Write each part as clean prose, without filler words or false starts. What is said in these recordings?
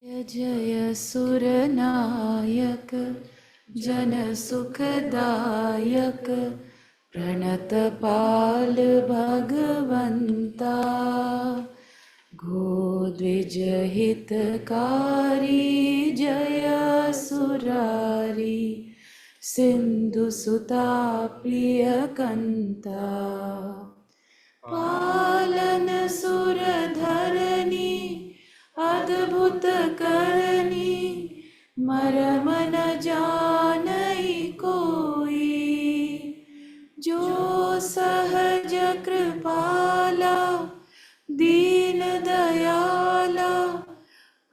जय जय सुरनायक जन सुखदायक प्रणत पाल भगवंता गोद्विज हितकारी जय सुरारी सिंधु सुता प्रिय कंता पालन सुर धरनी अद्भुत करनी मरम न जानई कोई जो सहज कृपाला दीन दयाला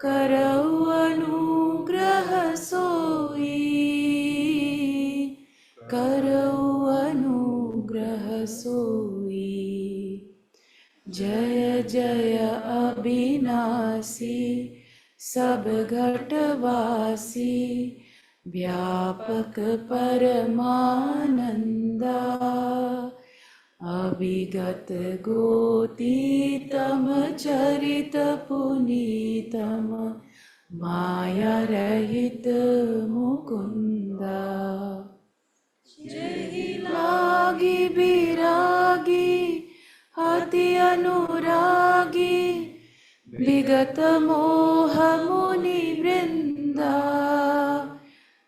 करऊ अनुग्रह सोई करऊ अनुग्रह सोई। जय जय अविनाशी सब घटवासी व्यापक परमानंदा अभिगत गोतीतम चरित पुनीतम माया रहित मुकुंदा जय लागी विरागी अति अनुरागी विगत मोह मुनि वृंदा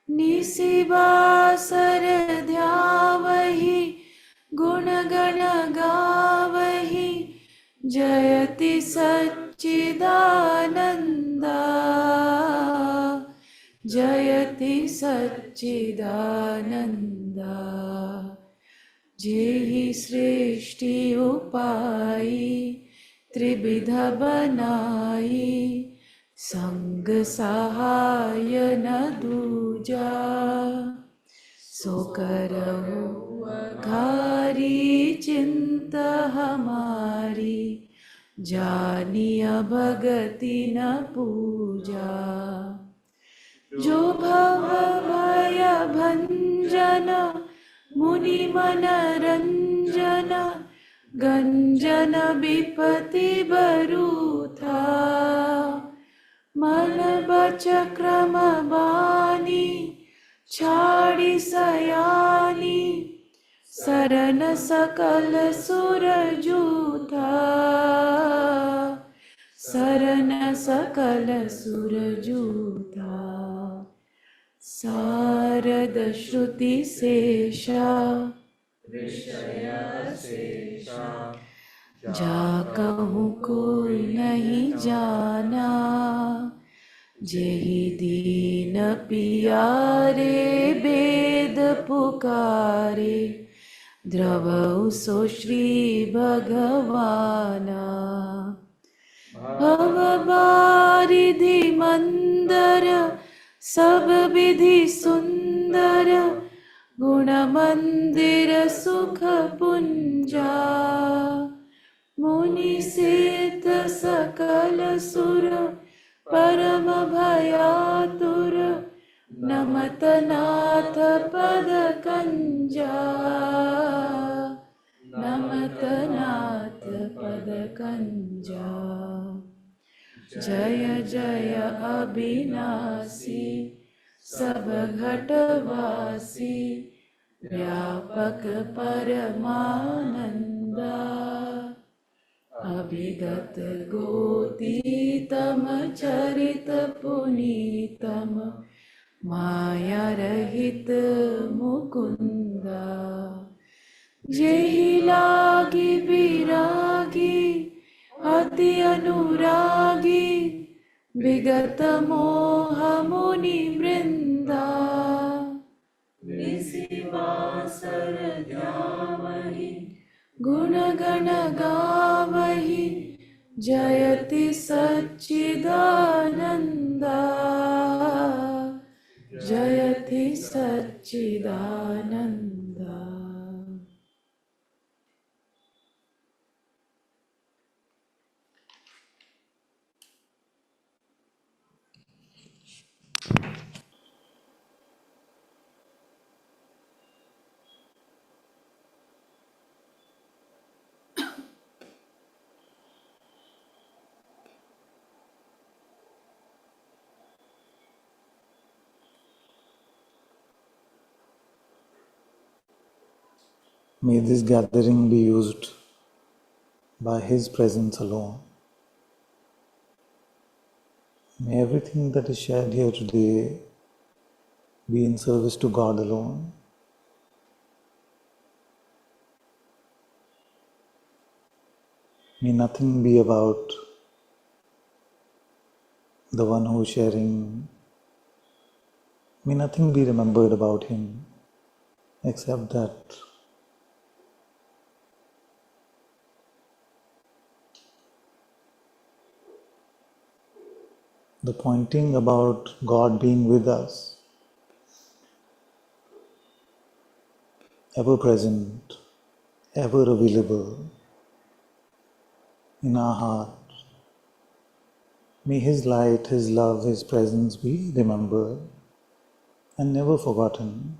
निशिबासर ध्यावहि गुण गण गावहि जयति सच्चिदानंदा जयति सच्चिदानंदा। जेहि सृष्टि उपाई त्रिविध बनाई संग सहाय न दूजा सो करहु घारी चिंत हमारी जानिय भगति न पूजा जो भव भय भंजन मुनि मन रंजन गंजन विपति बरूथा मन बच क्रम बानी छाड़ी सयानी सरन सकल सुर जूथा सरन सकल सुर जूथा। सारद श्रुति शेषा विषय शेषा जा कहूँ कोई नहीं जाना जेहि दीन पियारे वेद पुकारे द्रवौ सो श्री भगवाना भव बारिधि मंदर सब विधि सुंदर गुण मंदिर सुख पुंजा मुनि सिद्ध सकल सुर परम भयातुर नमत नाथ पद कंजा नमत नाथ पद कंजा। जय जय अविनाशी सब घटवासी व्यापक परमानंदा अभिगत गोतीतम चरित पुनीतम माया रहित मुकुंदा जेहि लागी विरागी अति अनुरागी विगत मोह मुनि वृंदा निशिबासर ध्यावहि गुण गण गावहि जयति सच्चिदानंदा जयति Sachchidananda. May this gathering be used by His presence alone. May everything that is shared here today be in service to God alone. May nothing be about the one who is sharing. May nothing be remembered about him except that the pointing about God being with us, ever present, ever available in our heart. May His light, His love, His presence be remembered and never forgotten.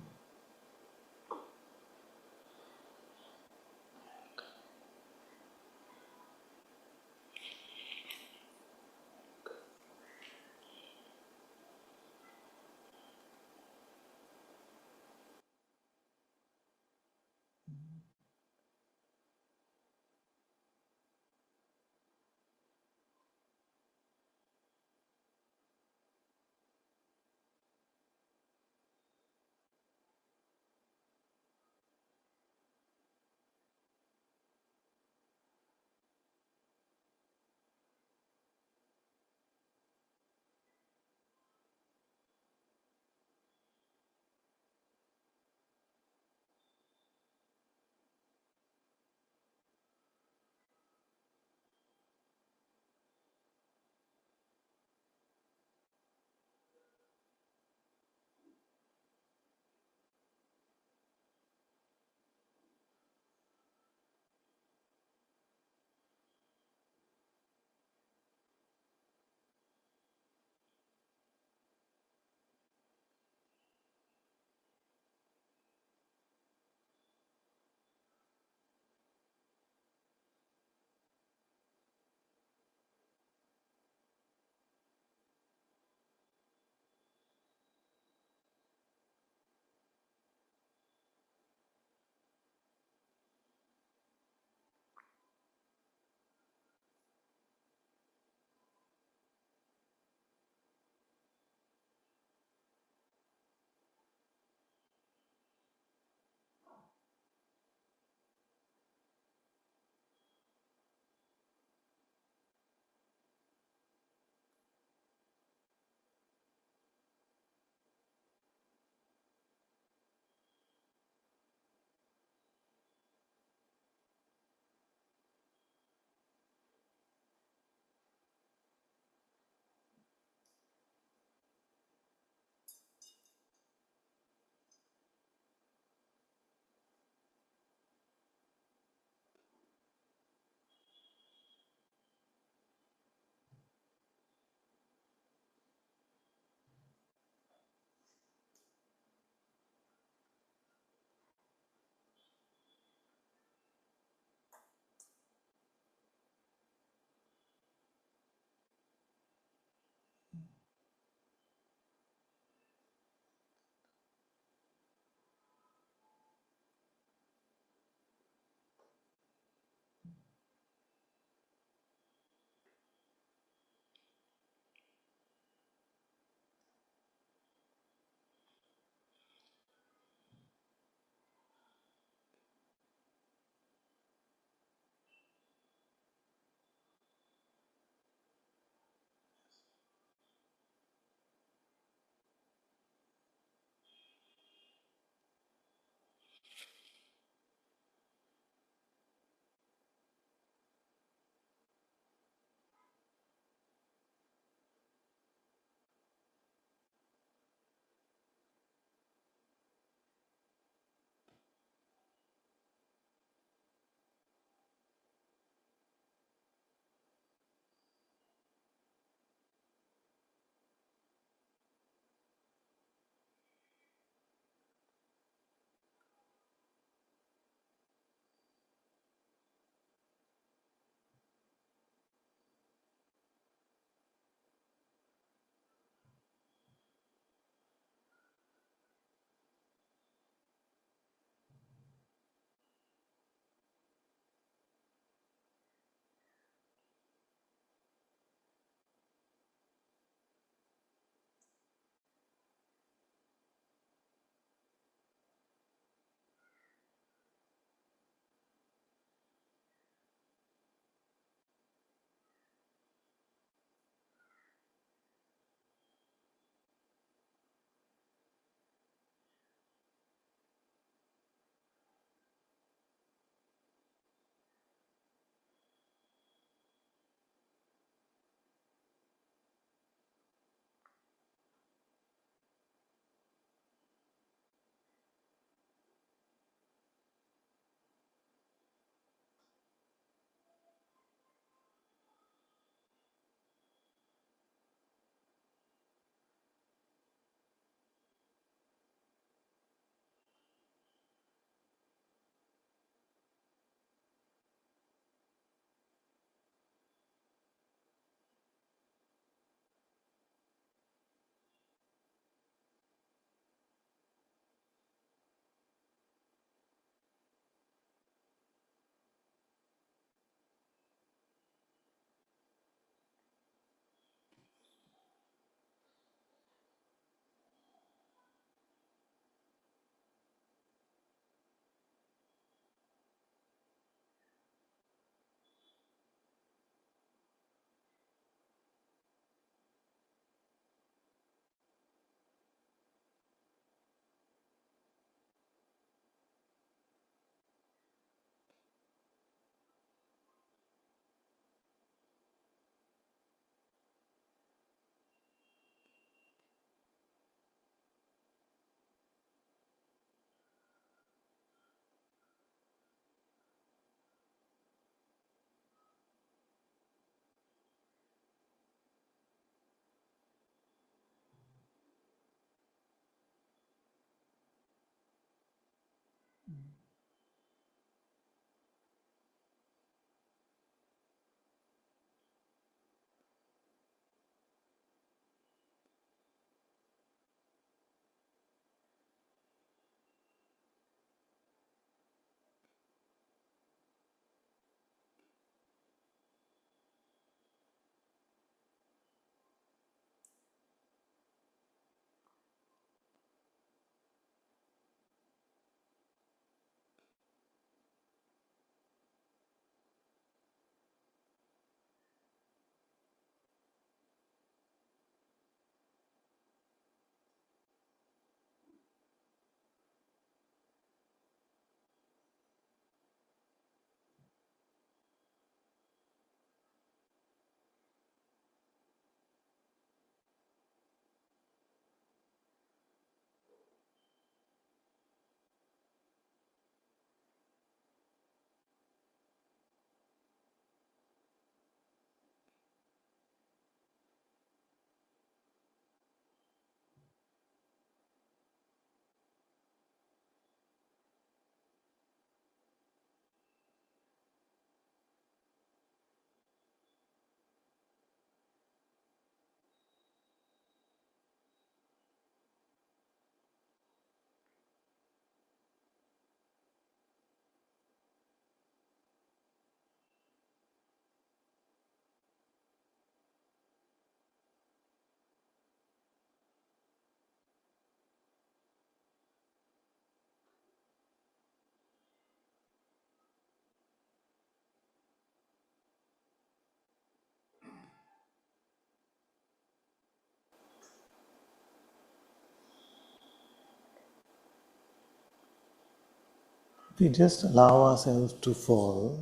If we just allow ourselves to fall,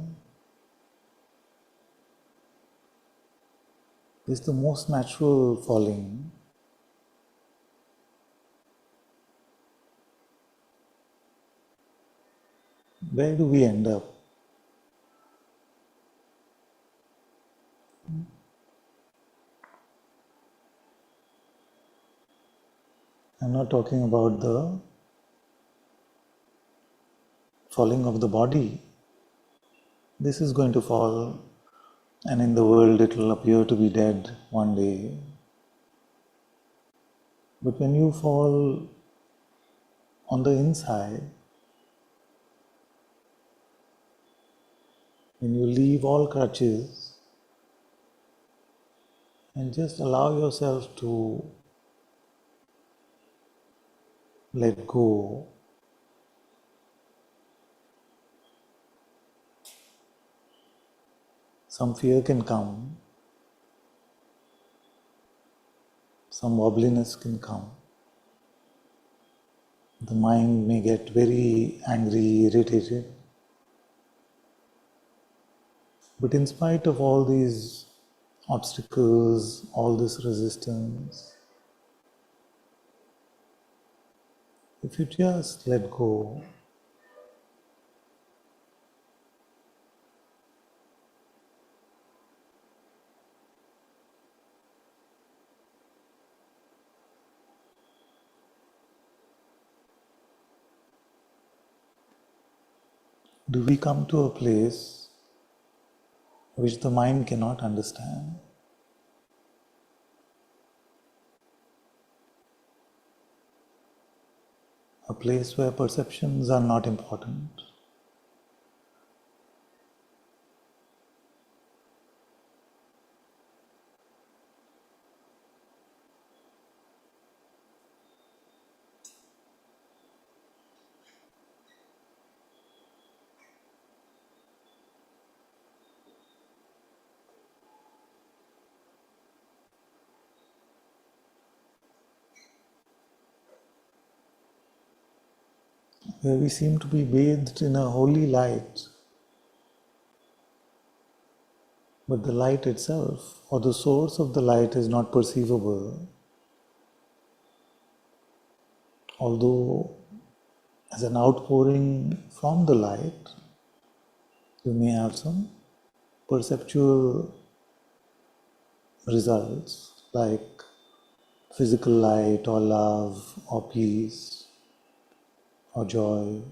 it's the most natural falling. Where do we end up? I'm not talking about the falling of the body. This is going to fall, and in the world it will appear to be dead one day. But when you fall on the inside, when you leave all crutches and just allow yourself to let go, some fear can come, some wobbliness can come. The mind may get very angry, irritated. But in spite of all these obstacles, all this resistance, if you just let go, do we come to a place which the mind cannot understand? A place where perceptions are not important. Where we seem to be bathed in a holy light, but the light itself, or the source of the light, is not perceivable, although as an outpouring from the light, you may have some perceptual results like physical light or love or peace or joy.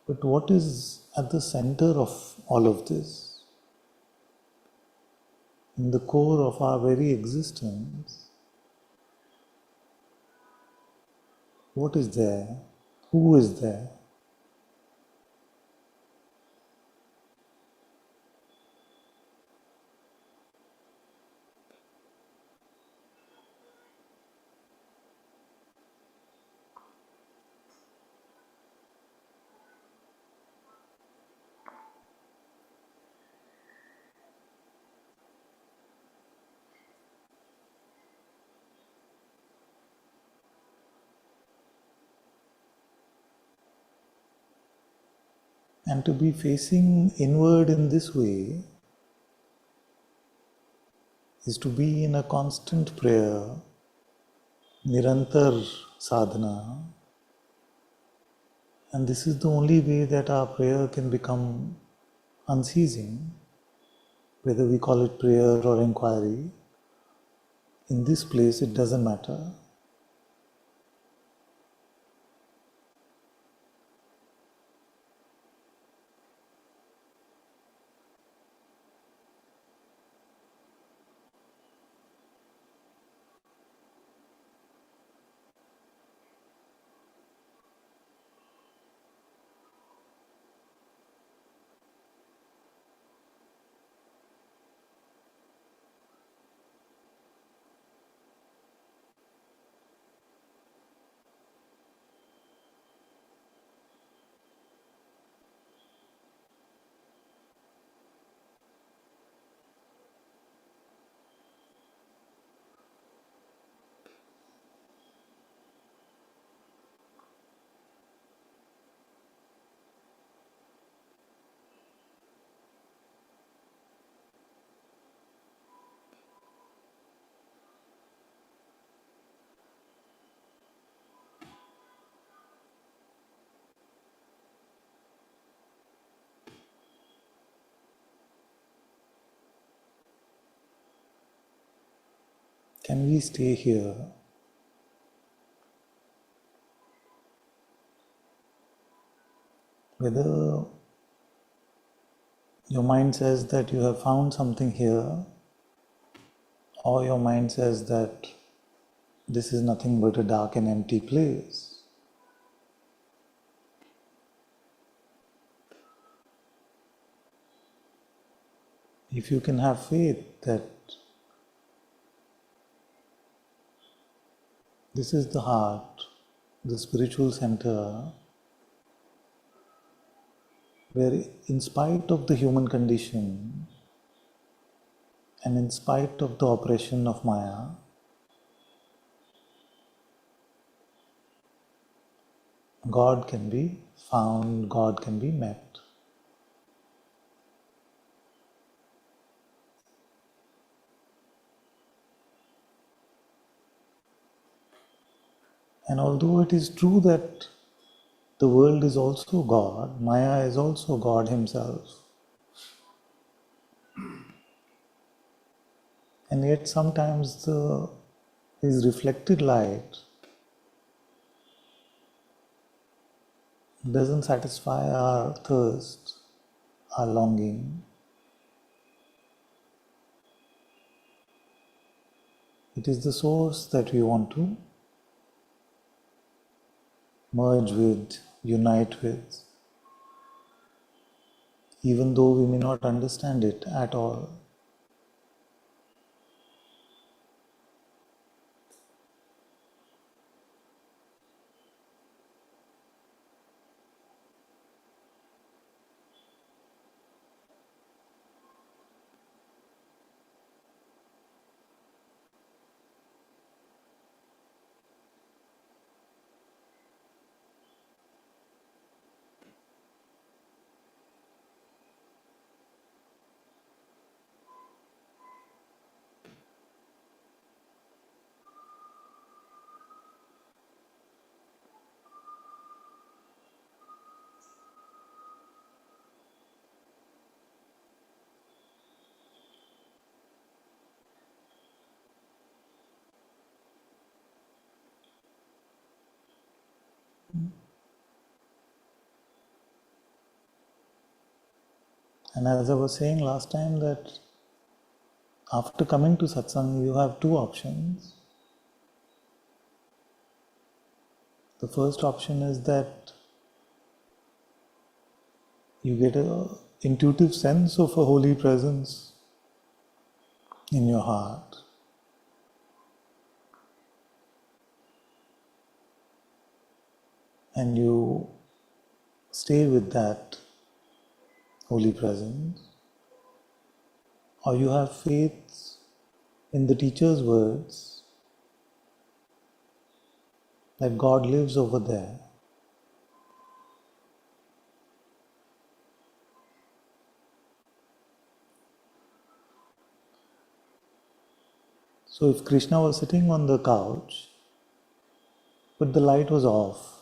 But what is at the center of all of this? In the core of our very existence, what is there? Who is there? And to be facing inward in this way is to be in a constant prayer, nirantar sadhana, and this is the only way that our prayer can become unceasing, whether we call it prayer or inquiry. In this place, it doesn't matter. Can we stay here? Whether your mind says that you have found something here, or your mind says that this is nothing but a dark and empty place, if you can have faith that this is the heart, the spiritual center, where in spite of the human condition and in spite of the oppression of Maya, God can be found, God can be met. And although it is true that the world is also God, Maya is also God Himself, and yet sometimes His reflected light doesn't satisfy our thirst, our longing. It is the source that we want to merge with, unite with, even though we may not understand it at all. And as I was saying last time, that after coming to Satsang, you have two options. The first option is that you get an intuitive sense of a holy presence in your heart. And you stay with that holy presence. Or you have faith in the teacher's words that God lives over there. So if Krishna was sitting on the couch, but the light was off,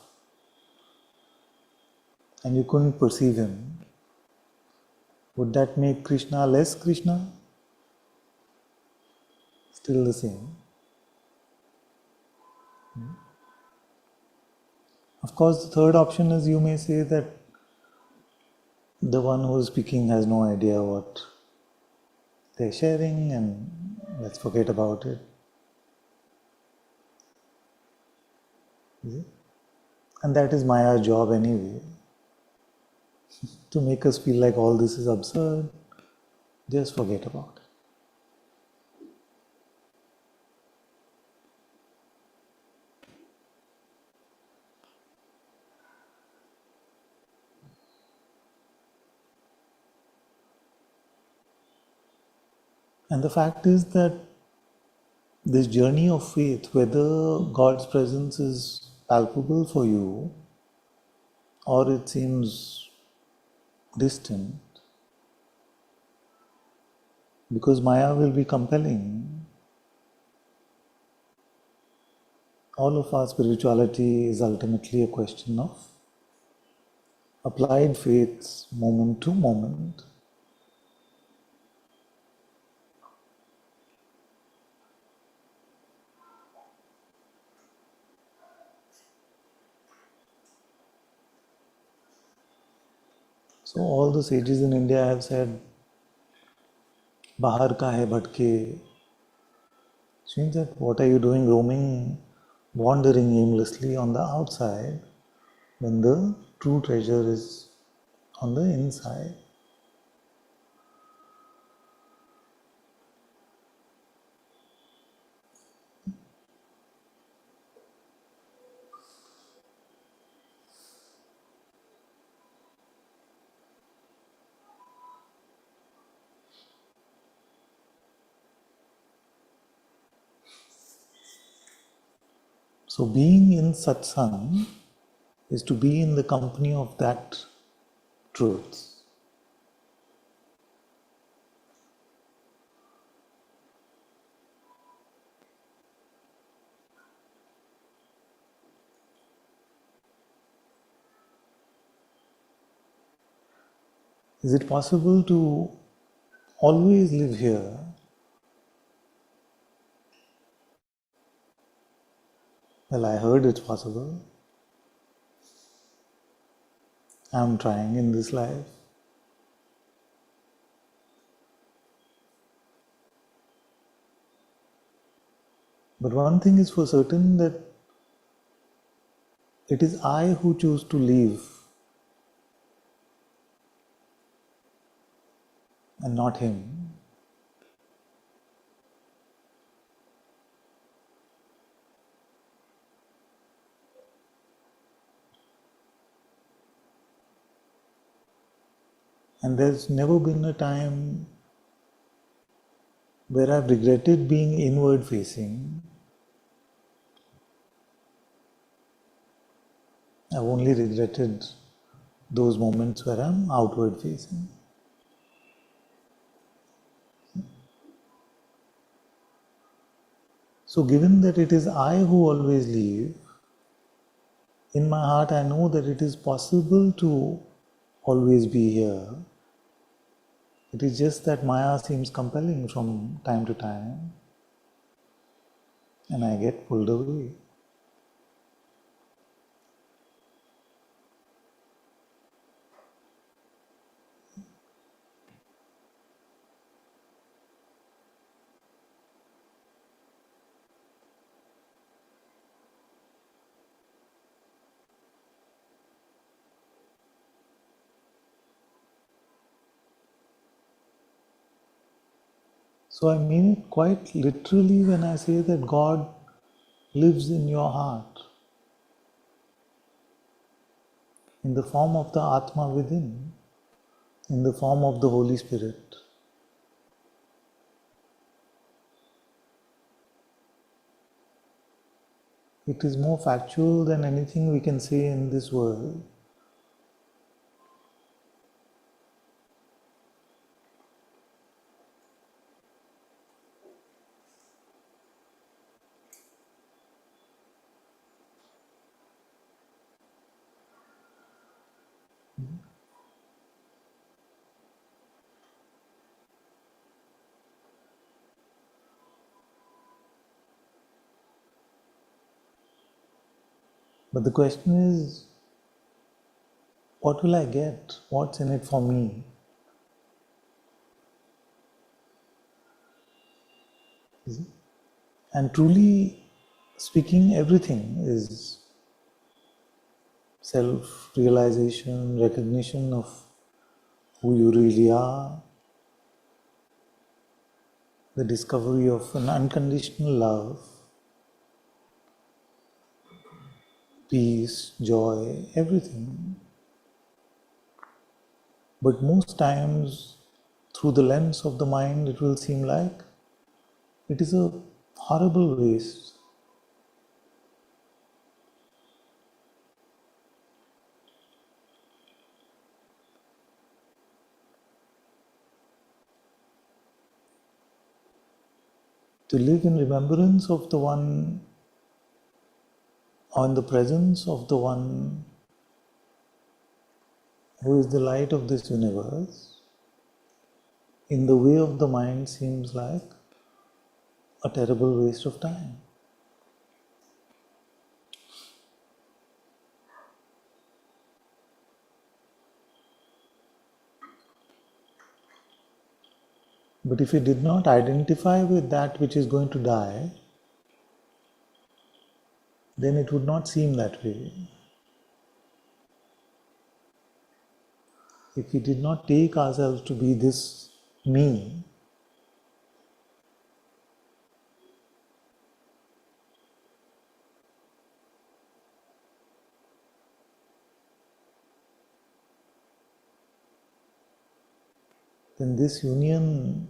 and you couldn't perceive him, would that make Krishna less Krishna? Still the same. Of course, the third option is you may say that the one who is speaking has no idea what they're sharing and let's forget about it. And that is Maya's job anyway, to make us feel like all this is absurd. Just forget about it. And the fact is that this journey of faith, whether God's presence is palpable for you or it seems distant, because Maya will be compelling, all of our spirituality is ultimately a question of applied faith moment to moment. So all the sages in India have said, Bahar ka hai bhatke. Which means that what are you doing roaming, wandering aimlessly on the outside when the true treasure is on the inside? So being in satsang is to be in the company of that truth. Is it possible to always live here? Well, I heard it's possible. I'm trying in this life. But one thing is for certain, that it is I who choose to leave and not him. And there's never been a time where I've regretted being inward facing. I've only regretted those moments where I'm outward facing. So given that it is I who always leave, in my heart I know that it is possible to always be here. It is just that Maya seems compelling from time to time and I get pulled away. So I mean it quite literally when I say that God lives in your heart in the form of the Atma within, in the form of the Holy Spirit. It is more factual than anything we can say in this world. But the question is, what will I get? What's in it for me? And truly speaking, everything is self-realization, recognition of who you really are, the discovery of an unconditional love, peace, joy, everything. But most times, through the lens of the mind, it will seem like it is a horrible waste. To live in remembrance of the one, or in the presence of the one who is the light of this universe, in the way of the mind seems like a terrible waste of time. But if you did not identify with that which is going to die, then it would not seem that way. If we did not take ourselves to be this me, then this union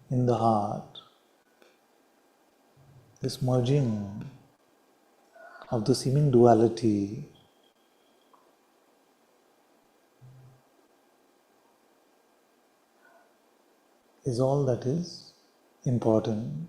in the heart, this merging of the seeming duality, is all that is important.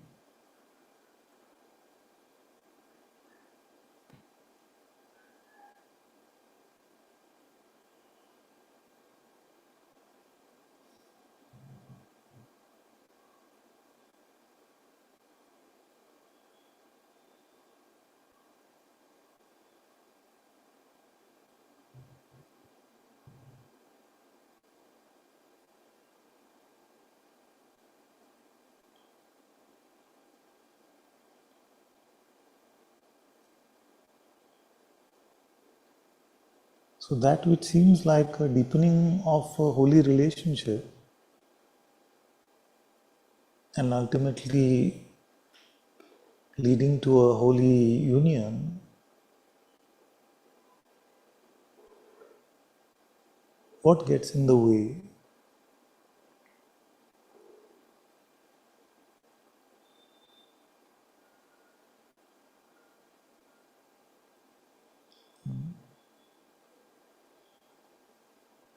So that which seems like a deepening of a holy relationship and ultimately leading to a holy union, what gets in the way?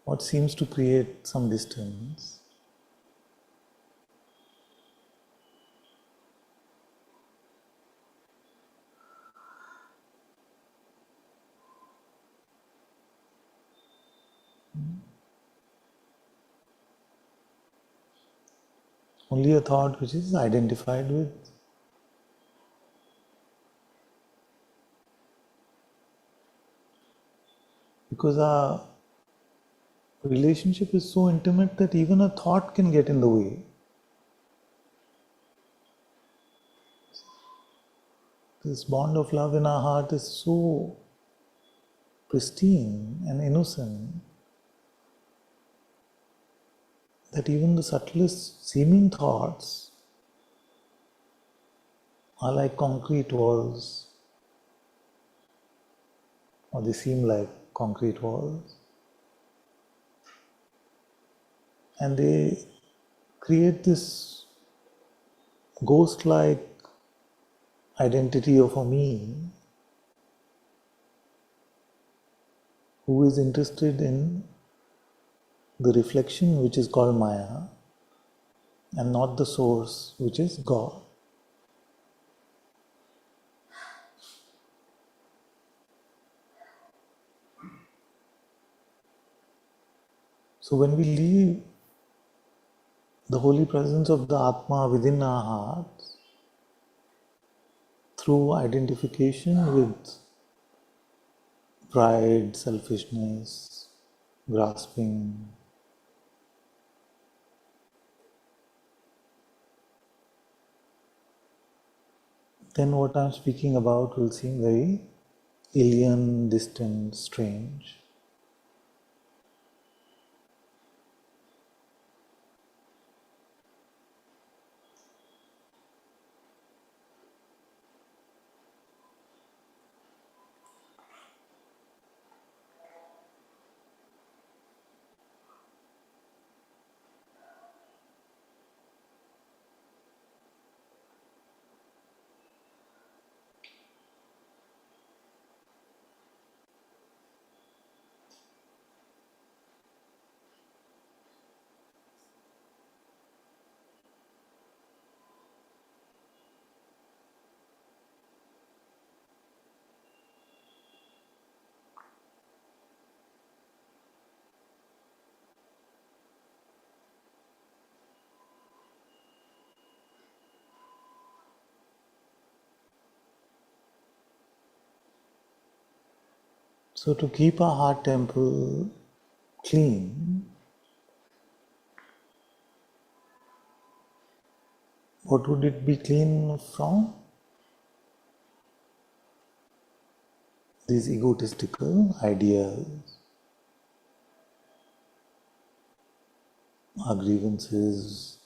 What seems to create some distance? Only a thought which is identified with. Because our relationship is so intimate that even a thought can get in the way. This bond of love in our heart is so pristine and innocent that even the subtlest seeming thoughts are like concrete walls, or they seem like concrete walls, and they create this ghost-like identity of a me who is interested in the reflection which is called Maya and not the source which is God. So when we leave the holy presence of the Atma within our hearts through identification with pride, selfishness, grasping, then what I'm speaking about will seem very alien, distant, strange. So to keep our heart temple clean, what would it be clean from? These egotistical ideas, our grievances,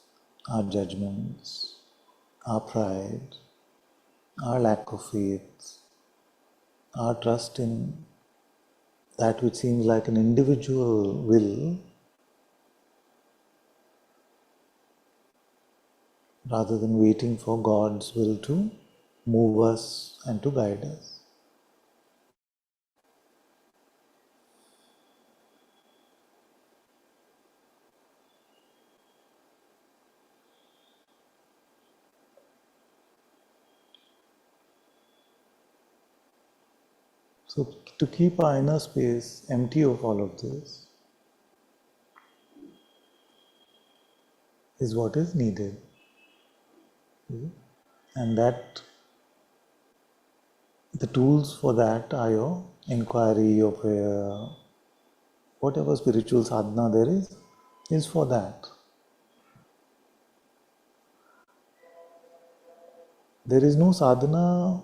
our judgments, our pride, our lack of faith, our trust in that which seems like an individual will rather than waiting for God's will to move us and to guide us. So to keep our inner space empty of all of this is what is needed. And that the tools for that are your inquiry, your prayer, whatever spiritual sadhana there is for that. There is no sadhana,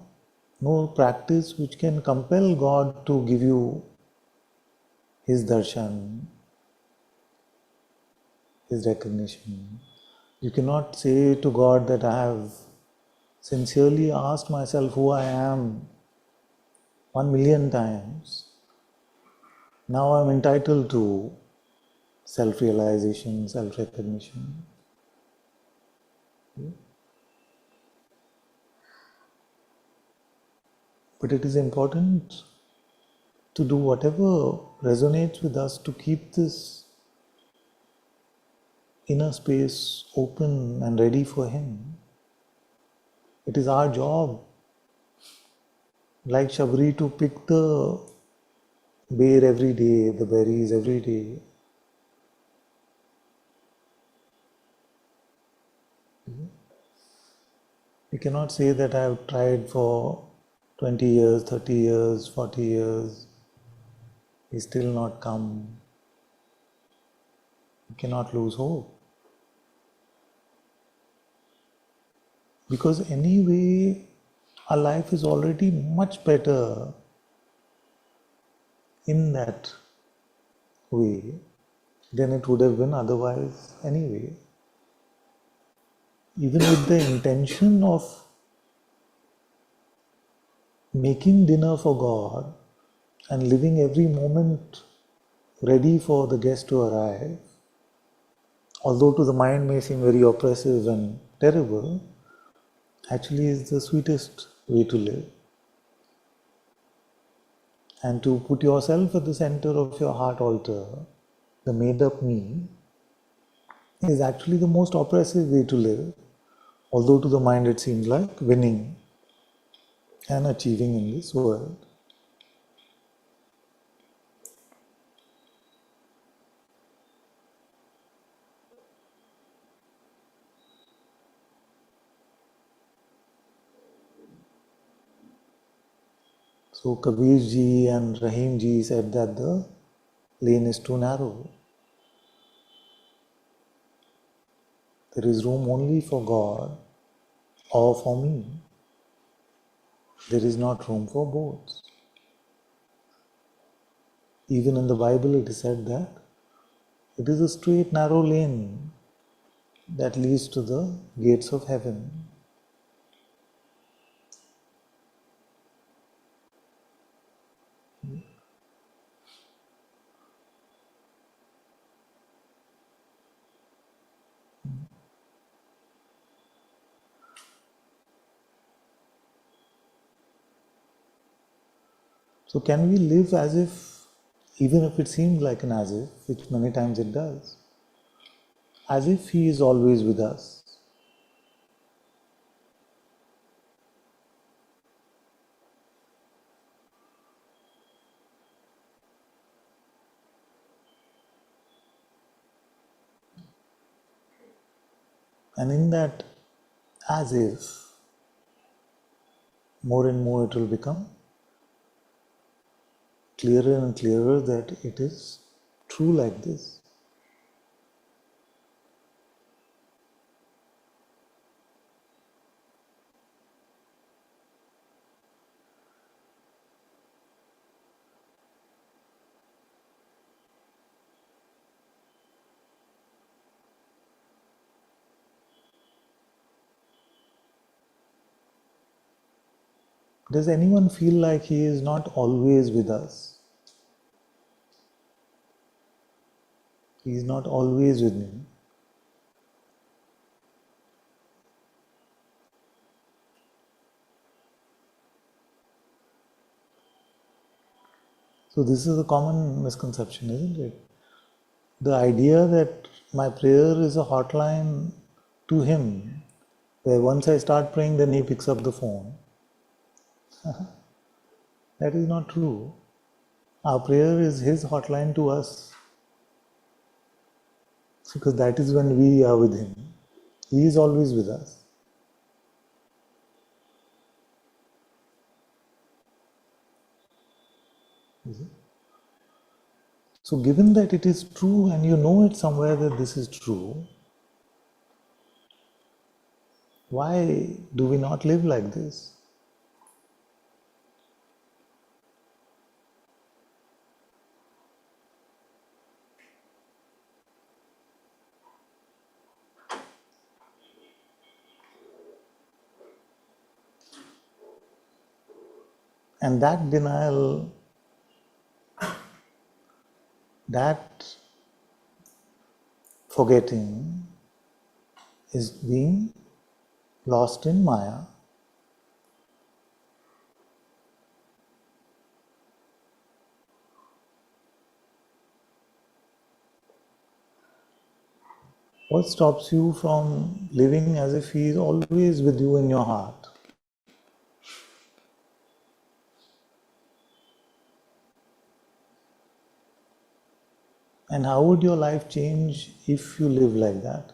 no practice which can compel God to give you His darshan, His recognition. You cannot say to God that I have sincerely asked myself who I am 1,000,000 times. Now I'm entitled to self-realization, self-recognition. But it is important to do whatever resonates with us to keep this inner space open and ready for Him. It is our job, like Shabri, to pick the bear every day, the berries every day. We cannot say that I have tried for 20 years, 30 years, 40 years, He's still not come. We cannot lose hope. Because anyway, our life is already much better in that way than it would have been otherwise anyway. Even with the intention of making dinner for God and living every moment ready for the guest to arrive, although to the mind may seem very oppressive and terrible, actually is the sweetest way to live. And to put yourself at the center of your heart altar, the made up me, is actually the most oppressive way to live, although to the mind it seems like winning and achieving in this world. So Kabir ji and Rahim ji said that the lane is too narrow. There is room only for God or for me. There is not room for both. Even in the Bible it is said that it is a straight narrow lane that leads to the gates of heaven. So can we live as if, even if it seems like an as if, which many times it does, as if He is always with us? And in that as if, more and more it will become clearer and clearer that it is true like this. Does anyone feel like he is not always with us? He is not always with me. So this is a common misconception, isn't it? The idea that my prayer is a hotline to Him, where once I start praying, then He picks up the phone. That is not true. Our prayer is His hotline to us, because that is when we are with Him. He is always with us. Is it? So given that it is true and you know it somewhere that this is true, why do we not live like this? And that denial, that forgetting is being lost in Maya. What stops you from living as if He is always with you in your heart? And how would your life change if you live like that?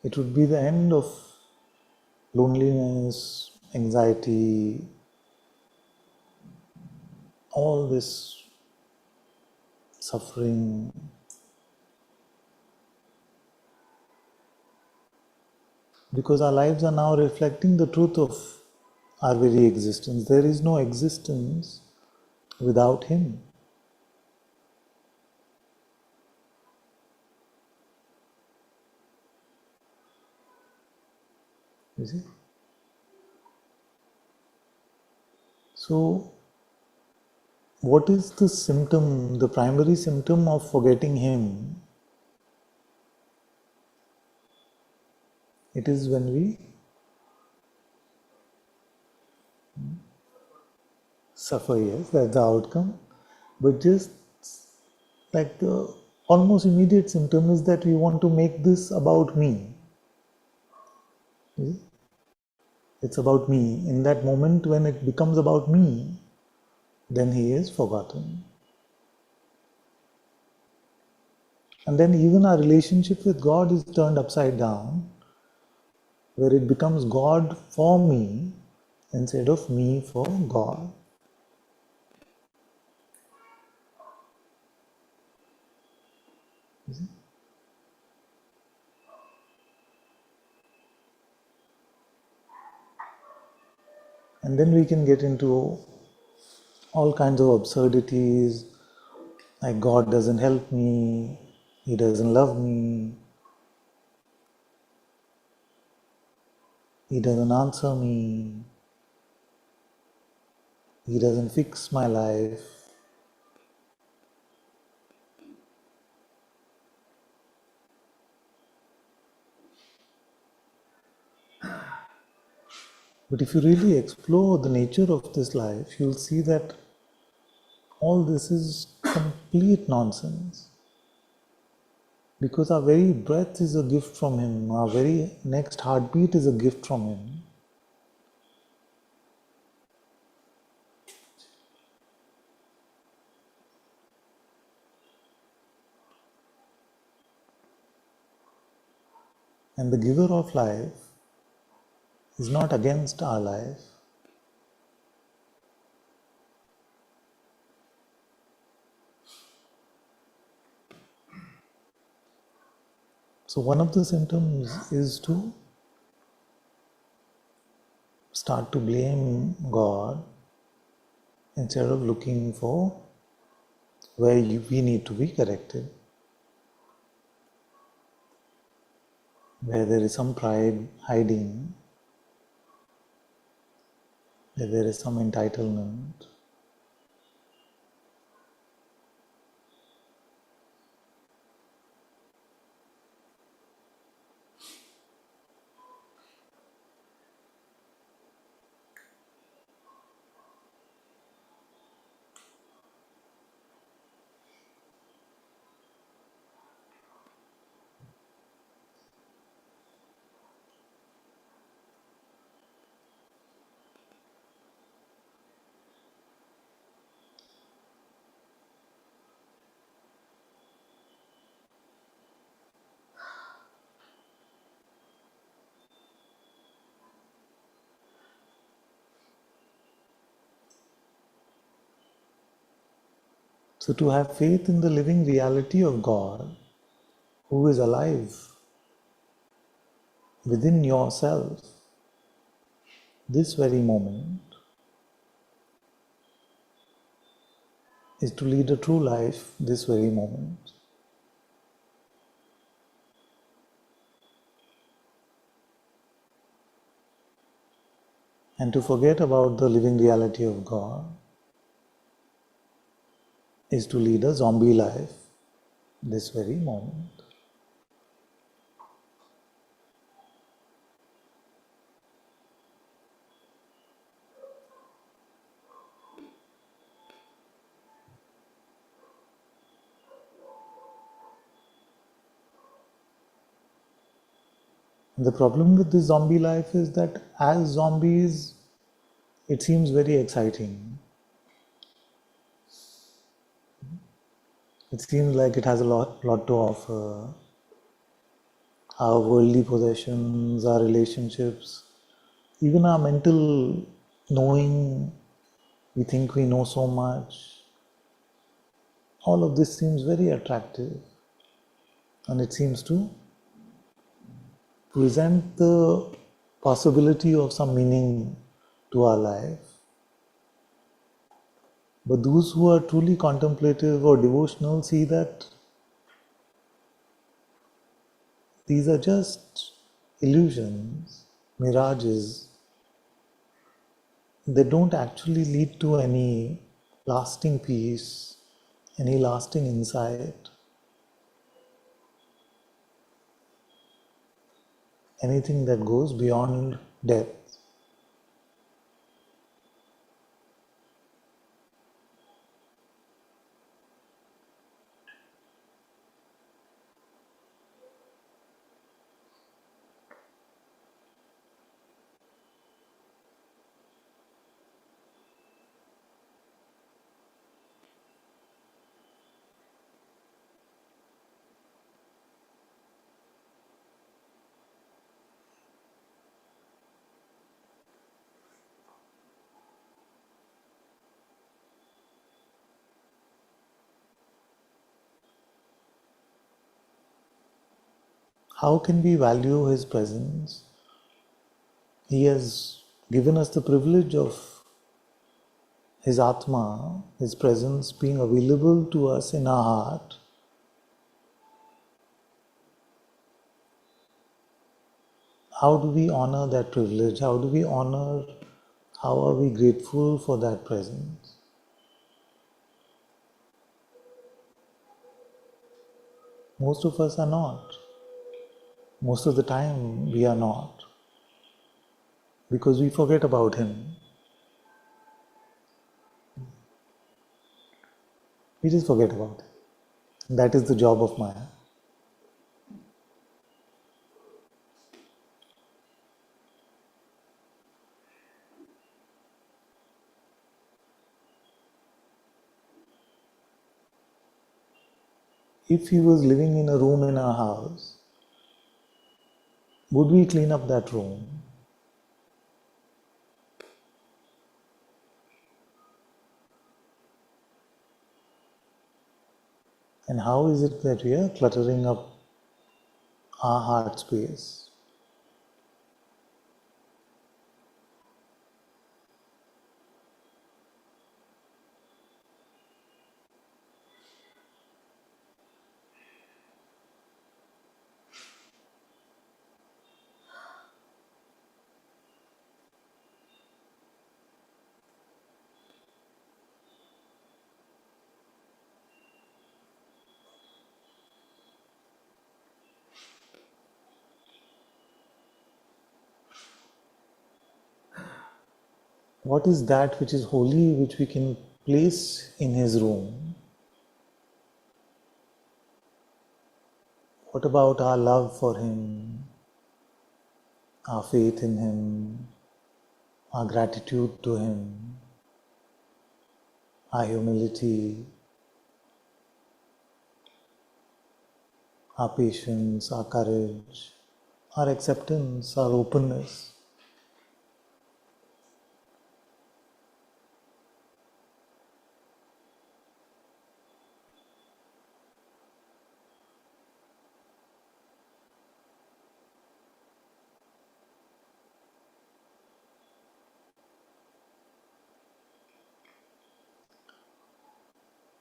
It would be the end of loneliness, anxiety, all this suffering. Because our lives are now reflecting the truth of our very existence. There is no existence without Him. You see? So, what is the symptom, the primary symptom of forgetting Him? It is when we suffer, yes, that's the outcome. But just like the almost immediate symptom is that we want to make this about me. It's about me. In that moment when it becomes about me, then He is forgotten. And then even our relationship with God is turned upside down, where it becomes God for me instead of me for God. You see? And then we can get into all kinds of absurdities, like God doesn't help me, He doesn't love me, He doesn't answer me, He doesn't fix my life. But if you really explore the nature of this life, you'll see that all this is complete nonsense. Because our very breath is a gift from Him, our very next heartbeat is a gift from Him. And the giver of life is not against our life. So one of the symptoms is to start to blame God instead of looking for where we need to be corrected, where there is some pride hiding, where there is some entitlement. So to have faith in the living reality of God, who is alive within yourself, this very moment, is to lead a true life this very moment. And to forget about the living reality of God is to lead a zombie life this very moment. And the problem with this zombie life is that as zombies, it seems very exciting. It seems like it has a lot to offer. Our worldly possessions, our relationships, even our mental knowing, we think we know so much. All of this seems very attractive, and it seems to present the possibility of some meaning to our life. But those who are truly contemplative or devotional see that these are just illusions. mirages, they don't actually lead to any lasting peace, any lasting insight, anything that goes beyond death. How can we value His presence? He has given us the privilege of His Atma, His presence being available to us in our heart. How do we honor that privilege? How are we grateful for that presence? Most of us are not. Most of the time we are not. Because we forget about Him. We just forget about it. That is the job of Maya. If He was living in a room in our house, would we clean up that room? And how is it that we are cluttering up our heart space? What is that which is holy, which we can place in His room? What about our love for Him, our faith in Him, our gratitude to Him, our humility, our patience, our courage, our acceptance, our openness?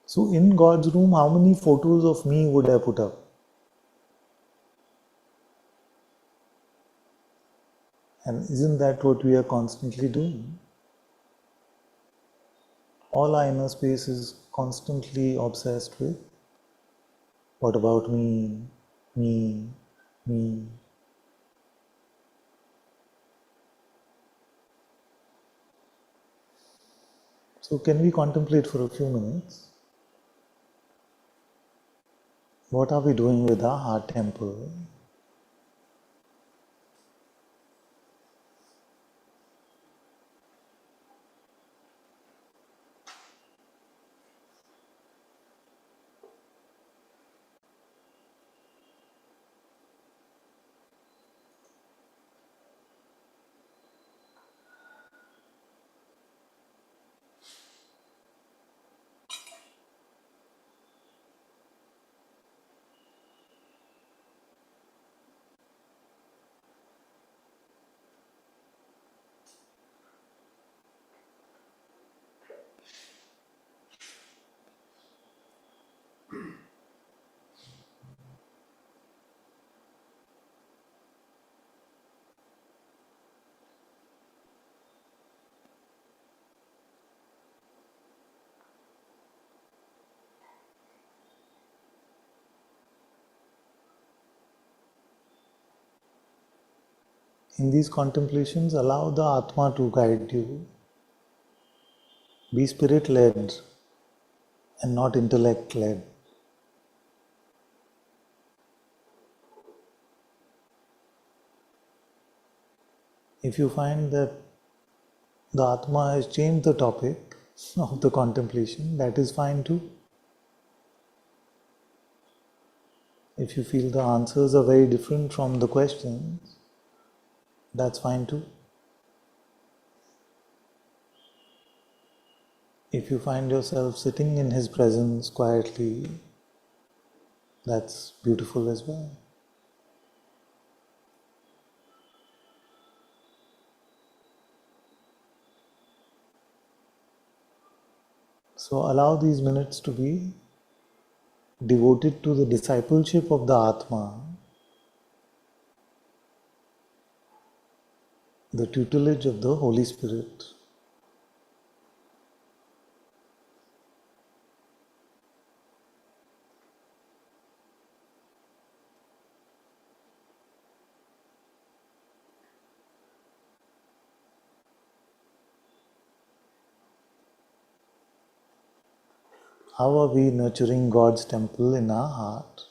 So in God's room, how many photos of me would I put up? And isn't that what we are constantly doing? All our inner space is constantly obsessed with, what about me, me, me? So can we contemplate for a few minutes? What are we doing with our heart temple? In these contemplations, allow the Atma to guide you. Be spirit-led and not intellect-led. If you find that the Atma has changed the topic of the contemplation, that is fine too. If you feel the answers are very different from the questions, that's fine too. If you find yourself sitting in His presence quietly, that's beautiful as well. So allow these minutes to be devoted to the discipleship of the Atma, the tutelage of the Holy Spirit. How are we nurturing God's temple in our heart?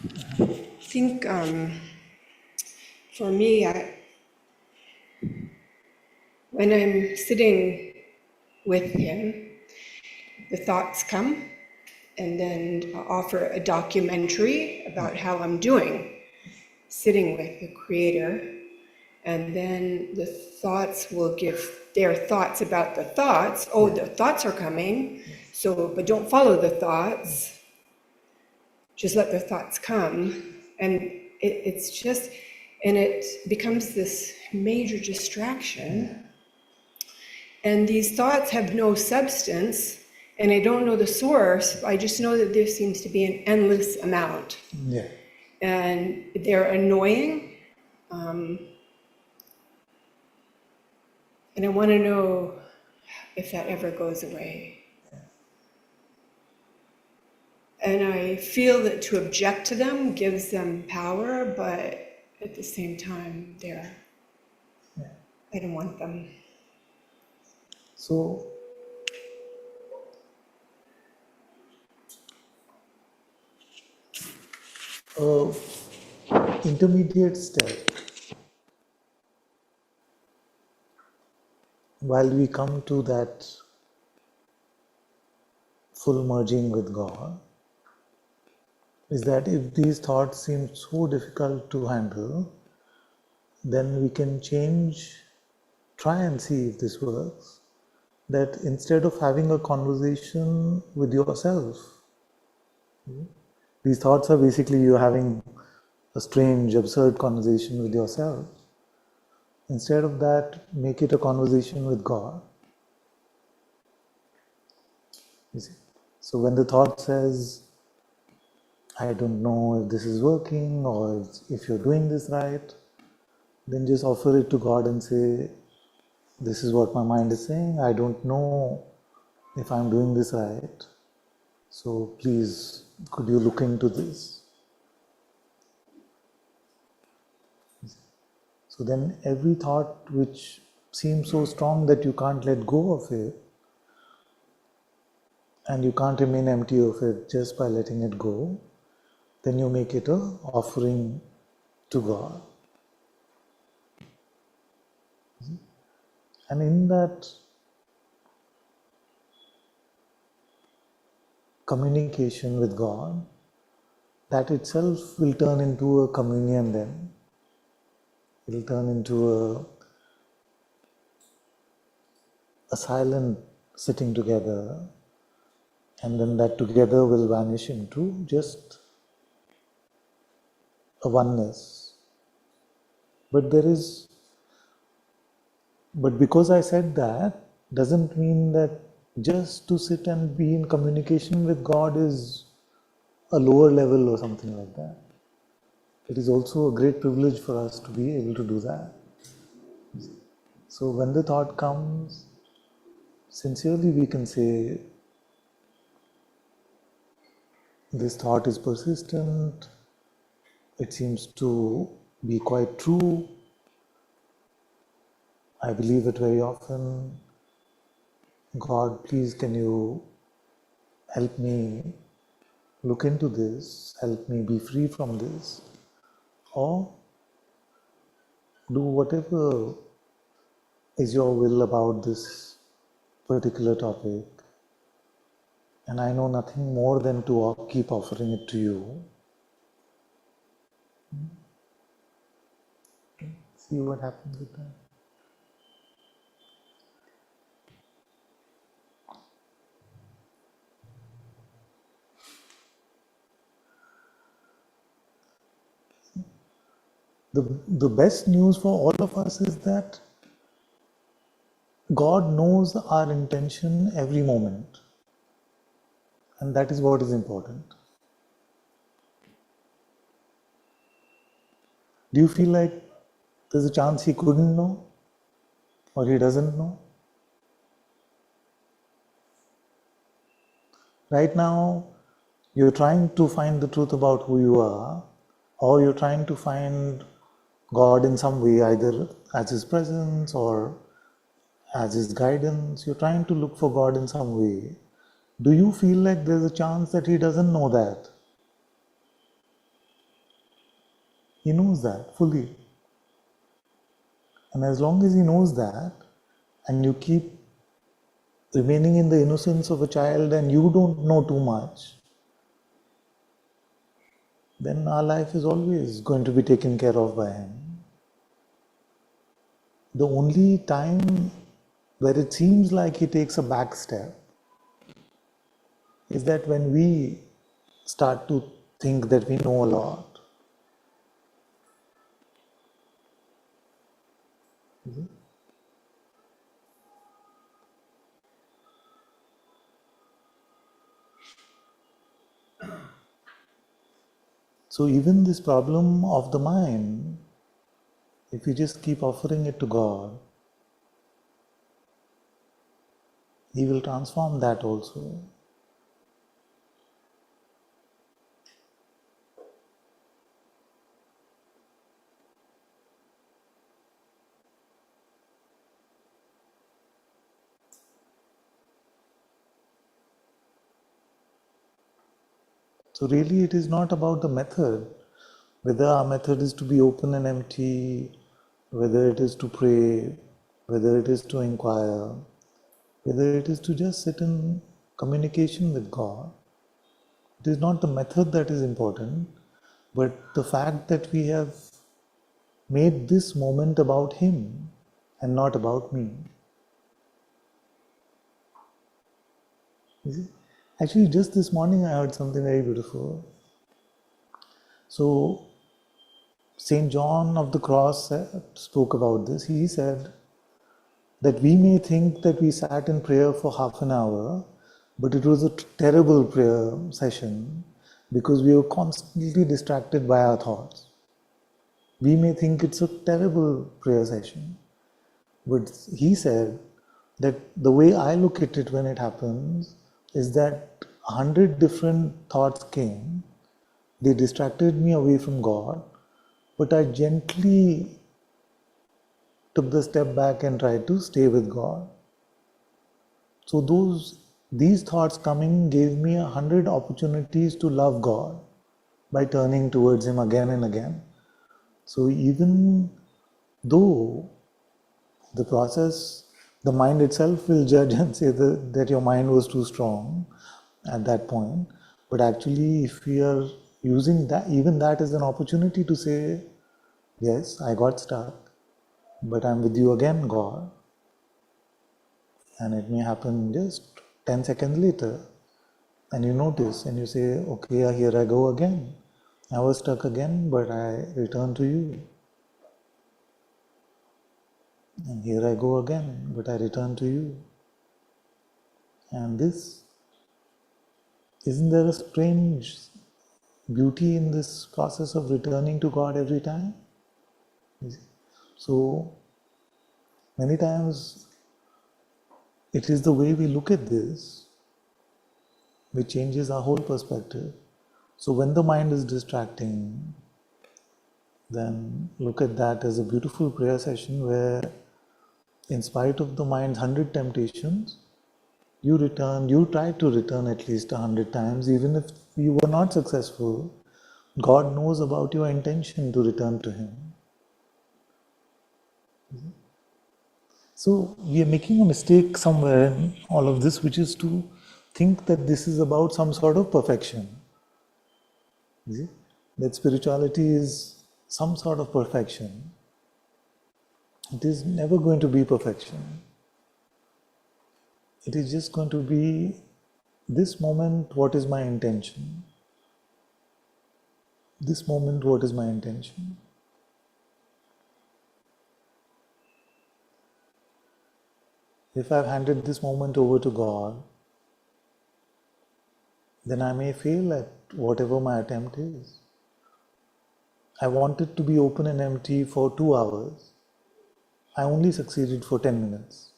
I think for me, when I'm sitting with him, the thoughts come, and then I'll offer a documentary about how I'm doing, sitting with the Creator. And then the thoughts will give their thoughts about the thoughts. Oh, the thoughts are coming, so, but don't follow the thoughts. Just let the thoughts come. And it's just, and it becomes this major distraction. And these thoughts have no substance, and I don't know the source. I just know that there seems to be an endless amount. Yeah. And they're annoying. And I want to know if that ever goes away. And I feel that to object to them gives them power, but at the same time, I don't want them. So, intermediate step, while we come to that full merging with God, is that if these thoughts seem so difficult to handle, then we can try and see if this works, that instead of having a conversation with yourself, these thoughts are basically you having a strange, absurd conversation with yourself. Instead of that, make it a conversation with God. You see? So when the thought says, I don't know if this is working or if you're doing this right, then just offer it to God and say, this is what my mind is saying. I don't know if I'm doing this right. So please, could you look into this? So then every thought which seems so strong that you can't let go of it, and you can't remain empty of it just by letting it go, then you make it an offering to God. And in that communication with God, that itself will turn into a communion then. It will turn into a silent sitting together, and then that together will vanish into just a oneness. But because I said that, doesn't mean that just to sit and be in communication with God is a lower level or something like that. It is also a great privilege for us to be able to do that. So when the thought comes, sincerely we can say, this thought is persistent, it seems to be quite true, I believe it very often. God, please can you help me look into this, help me be free from this, or do whatever is your will about this particular topic. And I know nothing more than to keep offering it to you. See what happens with that. The best news for all of us is that God knows our intention every moment. And that is what is important. Do you feel like there's a chance He couldn't know? Or He doesn't know? Right now, you're trying to find the truth about who you are, or you're trying to find God in some way, either as His presence or as His guidance. You're trying to look for God in some way. Do you feel like there's a chance that He doesn't know that? He knows that fully. And as long as he knows that, and you keep remaining in the innocence of a child and you don't know too much, then our life is always going to be taken care of by him. The only time where it seems like he takes a back step is that when we start to think that we know a lot. So even this problem of the mind, if you just keep offering it to God, He will transform that also. So really it is not about the method, whether our method is to be open and empty, whether it is to pray, whether it is to inquire, whether it is to just sit in communication with God. It is not the method that is important, but the fact that we have made this moment about Him and not about me. You see? Actually, just this morning I heard something very beautiful. So, St. John of the Cross spoke about this. He said that we may think that we sat in prayer for half an hour, but it was a terrible prayer session because we were constantly distracted by our thoughts. We may think it's a terrible prayer session, but he said that the way I look at it when it happens is that 100 different thoughts came, they distracted me away from God, but I gently took the step back and tried to stay with God. So these thoughts coming gave me 100 opportunities to love God by turning towards Him again and again. So even though the process, the mind itself will judge and say that your mind was too strong at that point, but actually if we are using that, even that as an opportunity to say, yes, I got stuck, but I'm with you again, God. And it may happen just 10 seconds later, and you notice and you say, okay, here I go again. I was stuck again, but I return to you. And here I go again, but I return to you. And this, isn't there a strange beauty in this process of returning to God every time? So, many times it is the way we look at this which changes our whole perspective. So when the mind is distracting, then look at that as a beautiful prayer session where, in spite of the mind's 100 temptations, you try to return at least 100 times. Even if you were not successful, God knows about your intention to return to Him. So we are making a mistake somewhere in all of this, which is to think that this is about some sort of perfection. You see? That spirituality is some sort of perfection. It is never going to be perfection. It is just going to be this moment, what is my intention? This moment, what is my intention? If I've handed this moment over to God, then I may fail at whatever my attempt is. I wanted to be open and empty for 2 hours. I only succeeded for 10 minutes.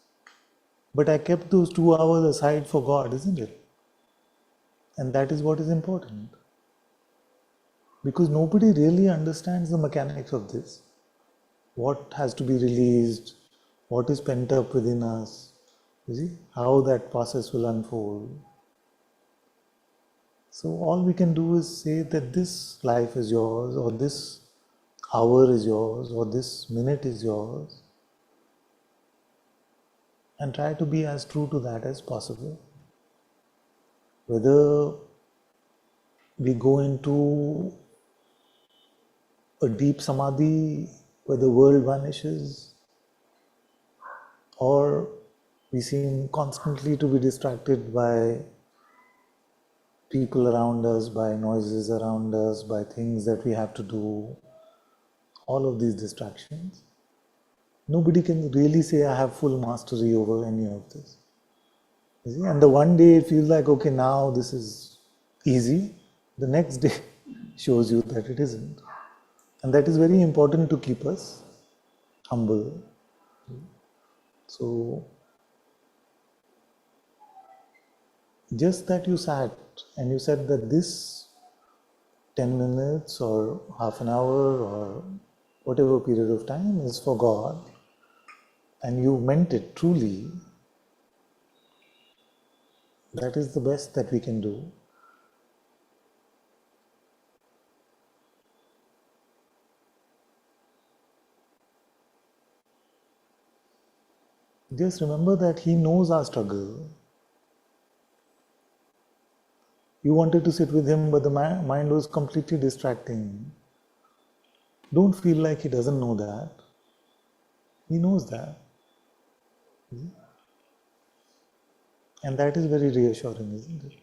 But I kept those 2 hours aside for God, isn't it? And that is what is important. Because nobody really understands the mechanics of this. What has to be released, what is pent up within us, you see, how that process will unfold. So all we can do is say that this life is yours, or this hour is yours or this minute is yours, and try to be as true to that as possible. Whether we go into a deep samadhi where the world vanishes, or we seem constantly to be distracted by people around us, by noises around us, by things that we have to do, all of these distractions. Nobody can really say, I have full mastery over any of this. You see? And the one day it feels like, okay, now this is easy. The next day shows you that it isn't. And that is very important to keep us humble. So, just that you sat and you said that this 10 minutes or half an hour or whatever period of time is for God, and you meant it truly, that is the best that we can do. Just remember that He knows our struggle. You wanted to sit with Him, but the mind was completely distracting. Don't feel like He doesn't know that. He knows that. And that is very reassuring, isn't it?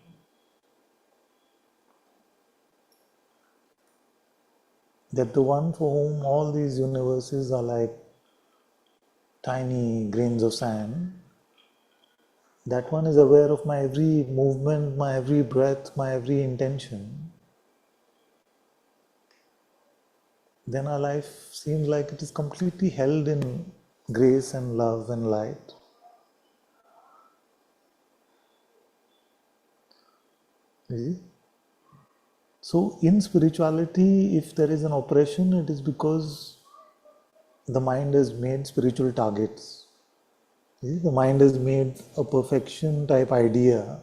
That the one for whom all these universes are like tiny grains of sand, that one is aware of my every movement, my every breath, my every intention. Then our life seems like it is completely held in grace and love and light. You see? So in spirituality, if there is an oppression, it is because the mind has made spiritual targets. You see? The mind has made a perfection type idea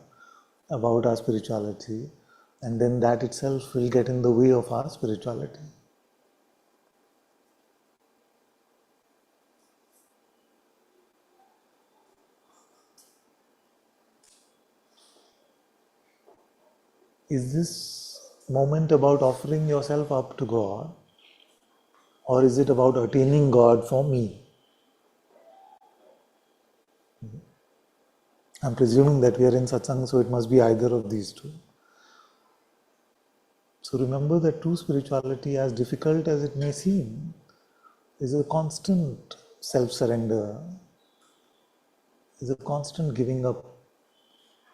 about our spirituality, and then that itself will get in the way of our spirituality. Is this moment about offering yourself up to God, or is it about attaining God for me? I'm presuming that we are in satsang, so it must be either of these two. So remember that true spirituality, as difficult as it may seem, is a constant self-surrender, is a constant giving up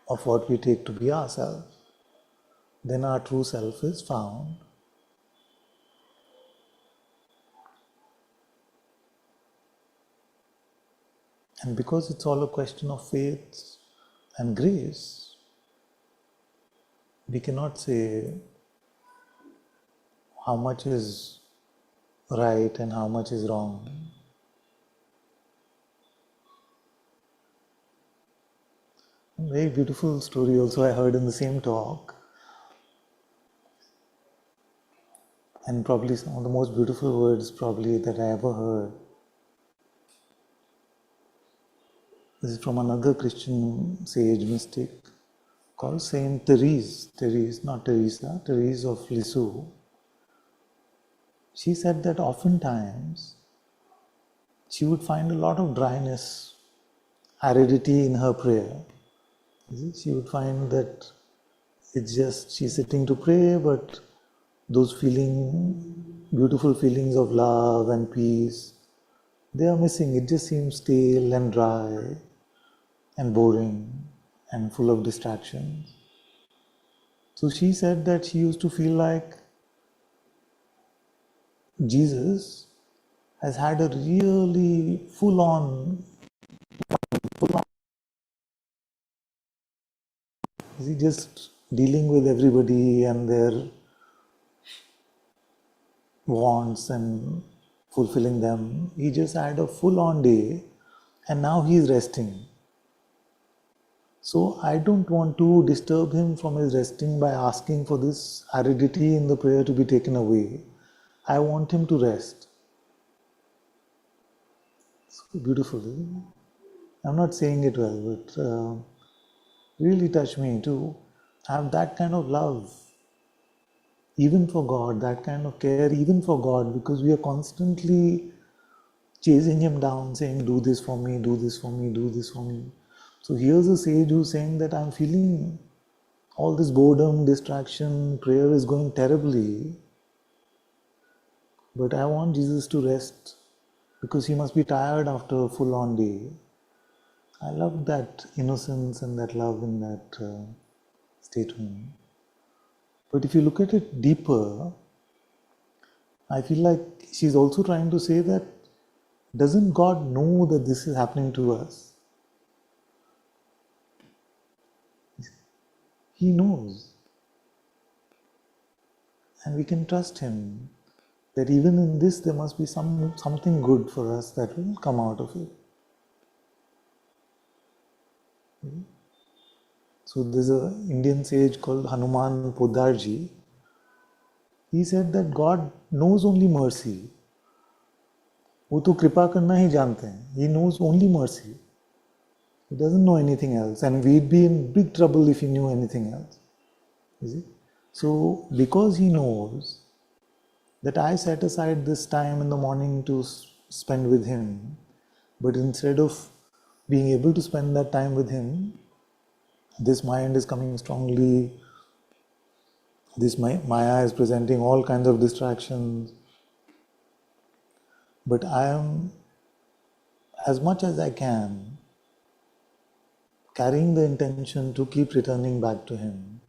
of what we take to be ourselves. Then our true self is found. And because it's all a question of faith and grace, we cannot say how much is right and how much is wrong. A very beautiful story also I heard in the same talk, and probably some of the most beautiful words probably that I ever heard. This is from another Christian sage mystic called Saint Thérèse, not Teresa, Thérèse of Lisieux. She said that oftentimes she would find a lot of dryness, aridity in her prayer. She would find that it's just she's sitting to pray, but those beautiful feelings of love and peace, they are missing. It just seems stale and dry and boring and full of distractions. So she said that she used to feel like Jesus has had a really full-on, is he just dealing with everybody and their wants and fulfilling them. He just had a full-on day and now he is resting. So I don't want to disturb him from his resting by asking for this aridity in the prayer to be taken away. I want him to rest. So beautiful, isn't it? I'm not saying it well, but really touched me to have that kind of love, even for God, that kind of care, even for God, because we are constantly chasing him down, saying, do this for me, do this for me, do this for me. So here's a sage who's saying that I'm feeling all this boredom, distraction, prayer is going terribly, but I want Jesus to rest because he must be tired after a full-on day. I love that innocence and that love in that statement. But if you look at it deeper, I feel like she's also trying to say that doesn't God know that this is happening to us? He knows. And we can trust him that even in this there must be something good for us that will come out of it. So there's an Indian sage called Hanuman Podarji. He said that God knows only mercy. वो तो कृपा करना ही जानते हैं. He knows only mercy. He doesn't know anything else, and we'd be in big trouble if he knew anything else. You see? So because he knows that I set aside this time in the morning to spend with him, but instead of being able to spend that time with him, this mind is coming strongly, this Maya is presenting all kinds of distractions, but I am, as much as I can, carrying the intention to keep returning back to him.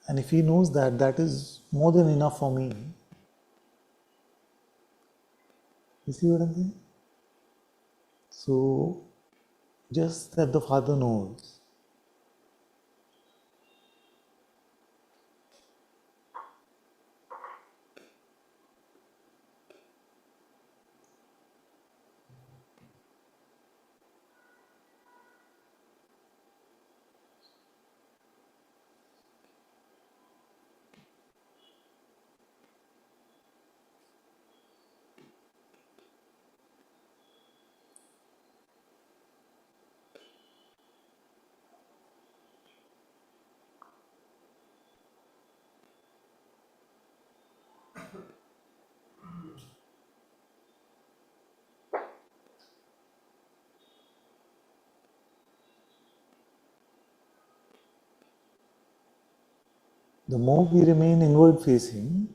And if he knows that, that is more than enough for me. You see what I'm saying? So, just that the Father knows. The more we remain inward facing,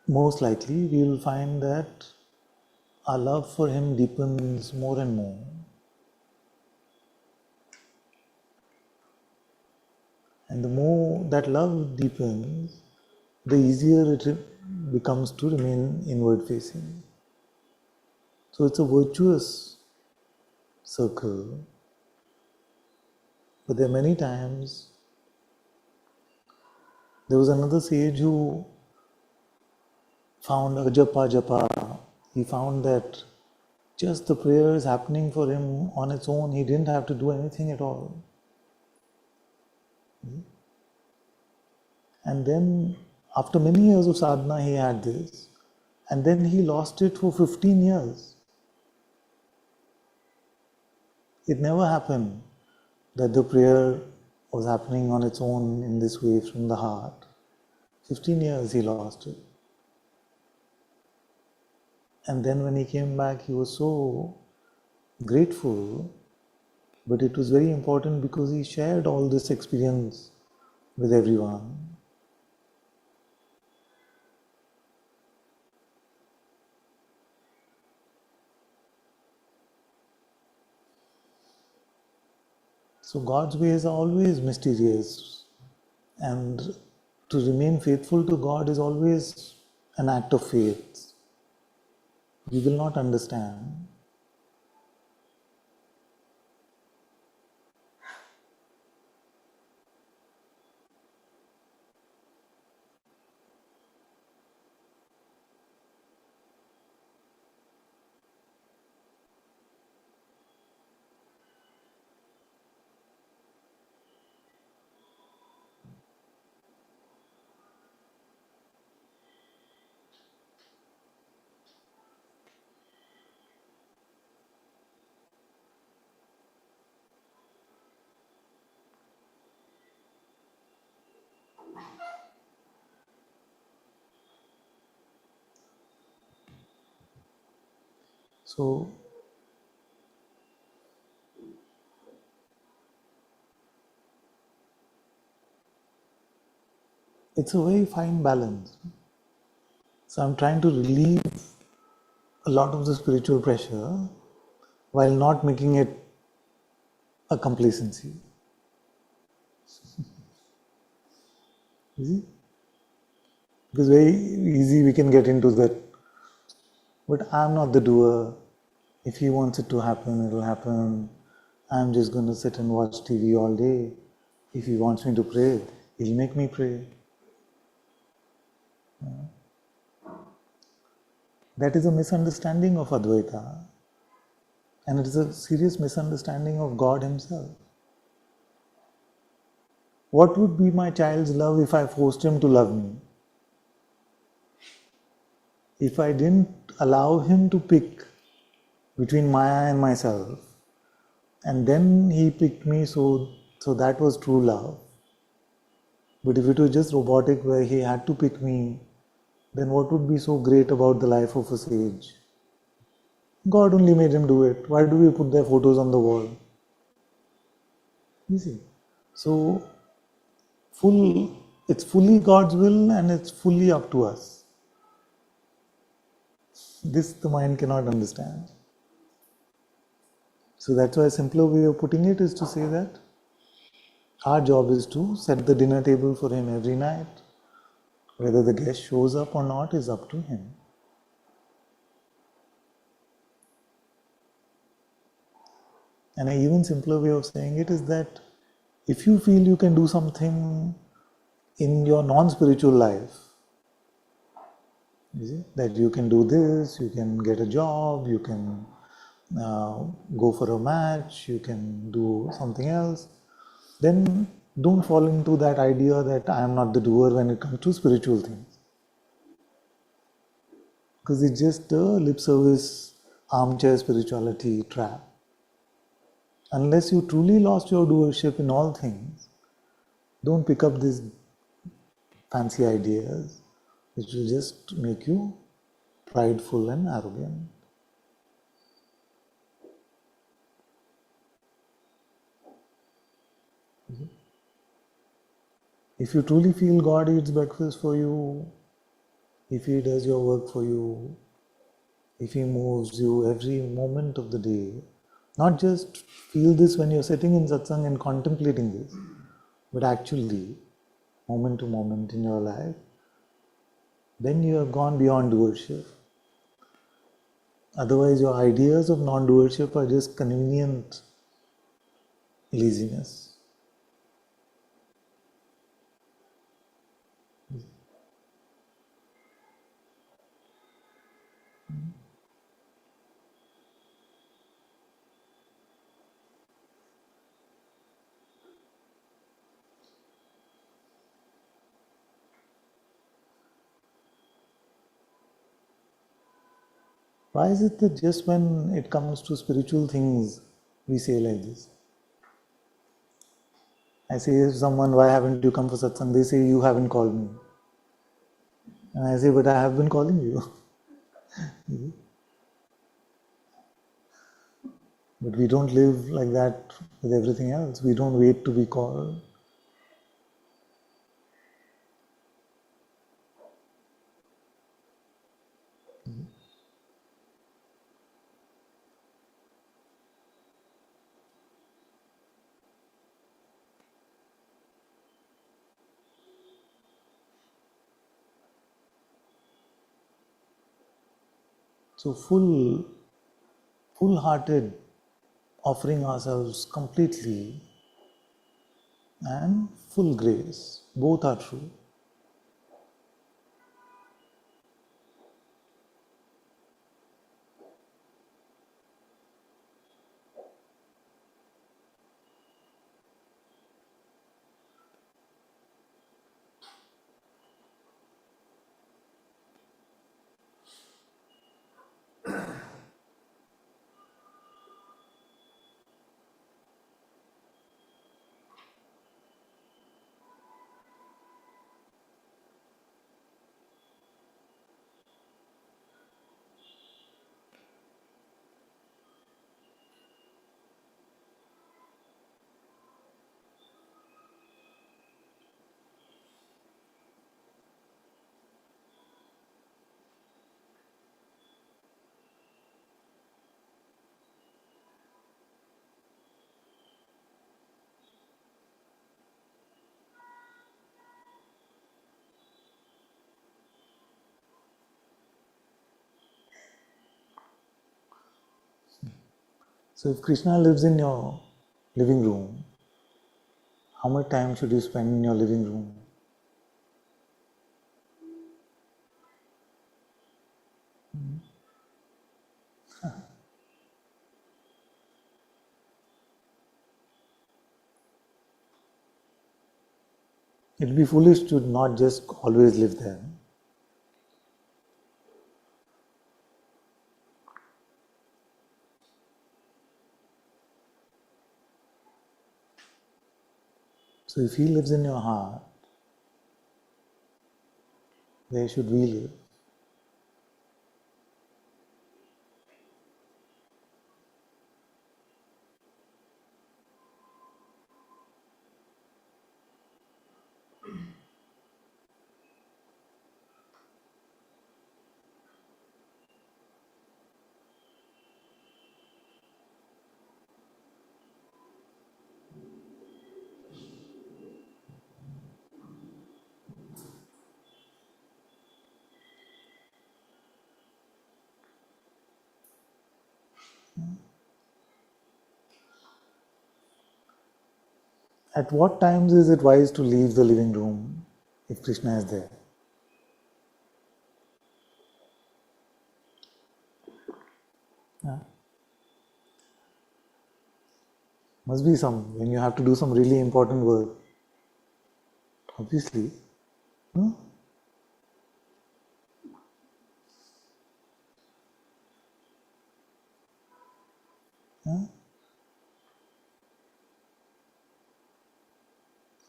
most likely we will find that our love for him deepens more and more. And the more that love deepens, the easier it becomes to remain inward facing. So it's a virtuous circle. But there are many times, there was another sage who found ajapa japa. He found that just the prayer is happening for him on its own. He didn't have to do anything at all. And then after many years of sadhana, he had this. And then he lost it for 15 years. It never happened that the prayer was happening on its own in this way from the heart. 15 years he lost it. And then when he came back, he was so grateful, but it was very important because he shared all this experience with everyone. So God's ways are always mysterious, and to remain faithful to God is always an act of faith. We will not understand. So it's a very fine balance. So I'm trying to relieve a lot of the spiritual pressure while not making it a complacency. You see? Because very easy we can get into that. But I'm not the doer. If he wants it to happen, it'll happen. I'm just going to sit and watch TV all day. If he wants me to pray, he'll make me pray. That is a misunderstanding of Advaita. And it is a serious misunderstanding of God Himself. What would be my child's love if I forced him to love me? If I didn't allow him to pick between Maya and myself, and then he picked me, so that was true love. But if it was just robotic where he had to pick me, then what would be so great about the life of a sage? God only made him do it. Why do we put their photos on the wall? You see. So it's fully God's will and it's fully up to us. This the mind cannot understand. So that's why a simpler way of putting it is to say that our job is to set the dinner table for him every night. Whether the guest shows up or not is up to him. And an even simpler way of saying it is that if you feel you can do something in your non-spiritual life, you see, that you can do this, you can get a job, you can go for a match, you can do something else, then don't fall into that idea that I am not the doer when it comes to spiritual things. Because it's just a lip service, armchair spirituality trap. Unless you truly lost your doership in all things, don't pick up these fancy ideas which will just make you prideful and arrogant. If you truly feel God eats breakfast for you, if He does your work for you, if He moves you every moment of the day, not just feel this when you're sitting in satsang and contemplating this, but actually, moment to moment in your life, then you have gone beyond doership. Otherwise, your ideas of non-doership are just convenient laziness. Why is it that just when it comes to spiritual things, we say like this? I say to someone, why haven't you come for satsang? They say, you haven't called me. And I say, but I have been calling you. But we don't live like that with everything else. We don't wait to be called. So full-hearted offering ourselves completely and full grace. Both are true. So if Krishna lives in your living room, how much time should you spend in your living room? It would be foolish to not just always live there. So if he lives in your heart, where should we live? At what times is it wise to leave the living room if Krishna is there? Yeah. Must be some, when you have to do some really important work. Obviously. No? Yeah?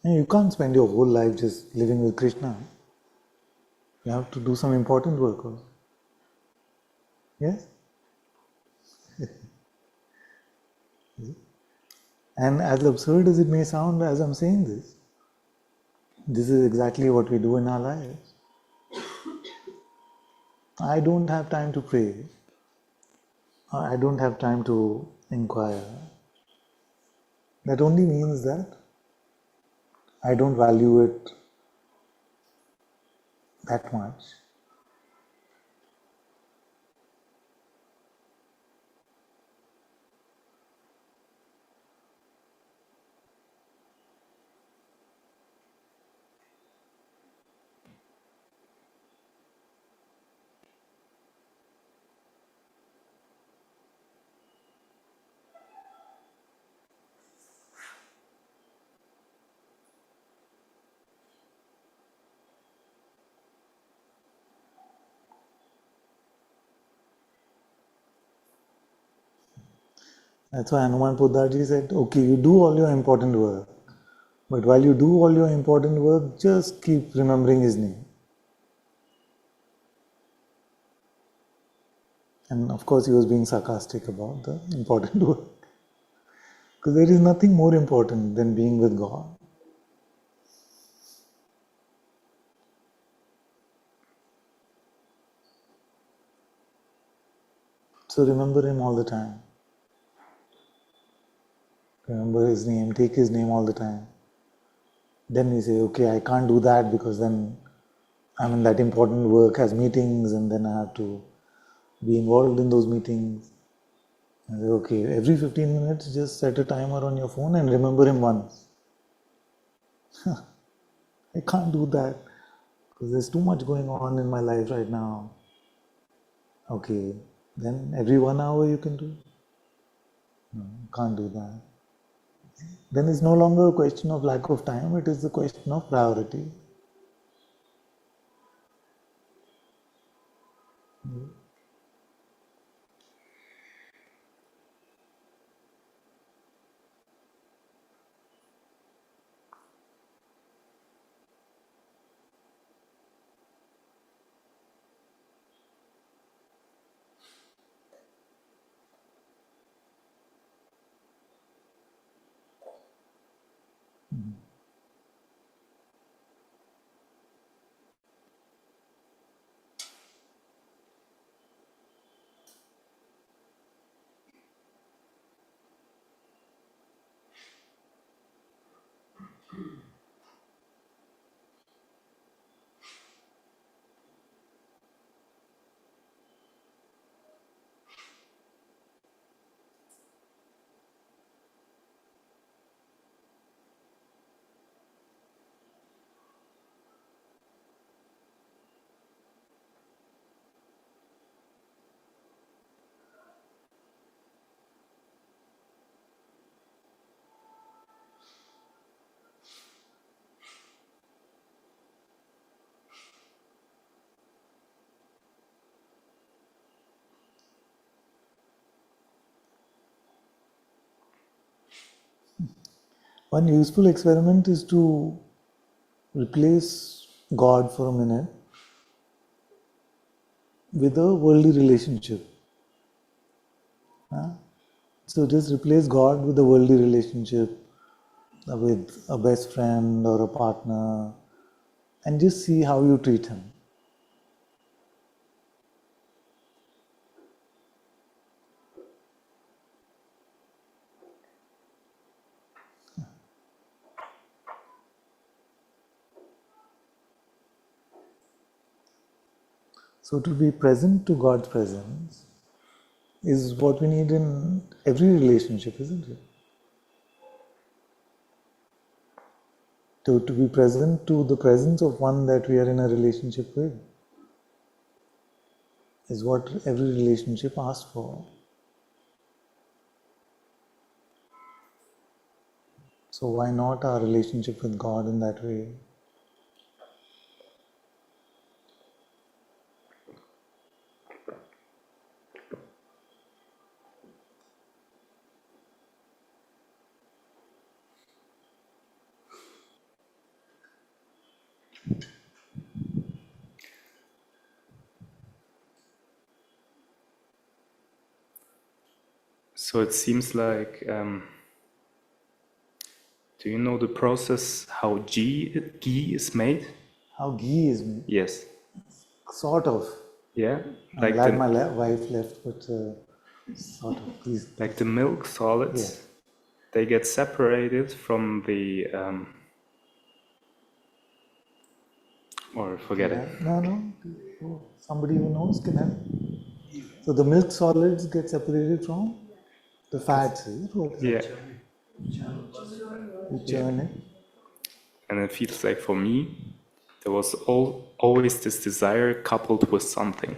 And you can't spend your whole life just living with Krishna. You have to do some important work also. Yes? And as absurd as it may sound as I'm saying this is exactly what we do in our lives. I don't have time to pray. I don't have time to inquire. That only means that I don't value it that much. That's why Hanuman Poddharji said, okay, you do all your important work, but while you do all your important work, just keep remembering his name. And of course, he was being sarcastic about the important work. Because there is nothing more important than being with God. So remember him all the time. Remember his name, take his name all the time. Then we say, okay, I can't do that because then I'm in that important work, has meetings, and then I have to be involved in those meetings. And say, okay, every 15 minutes, just set a timer on your phone and remember him once. I can't do that because there's too much going on in my life right now. Okay, then every 1 hour you can do. No, can't do that. Then it's no longer a question of lack of time, it is a question of priority. One useful experiment is to replace God for a minute with a worldly relationship. So just replace God with a worldly relationship, with a best friend or a partner, and just see how you treat him. So to be present to God's presence is what we need in every relationship, isn't it? To be present to the presence of one that we are in a relationship with is what every relationship asks for. So why not our relationship with God in that way? So it seems like, do you know the process how ghee is made? How ghee is made? Yes. Sort of. Yeah? I'm Like glad my wife left, but sort of, please. Like the milk solids, they get separated from the, or forget it. No. Oh, somebody who knows can help. So the milk solids get separated from the fats, is it? What is Yeah. it? You churn it. And it feels like for me, there was always this desire coupled with something.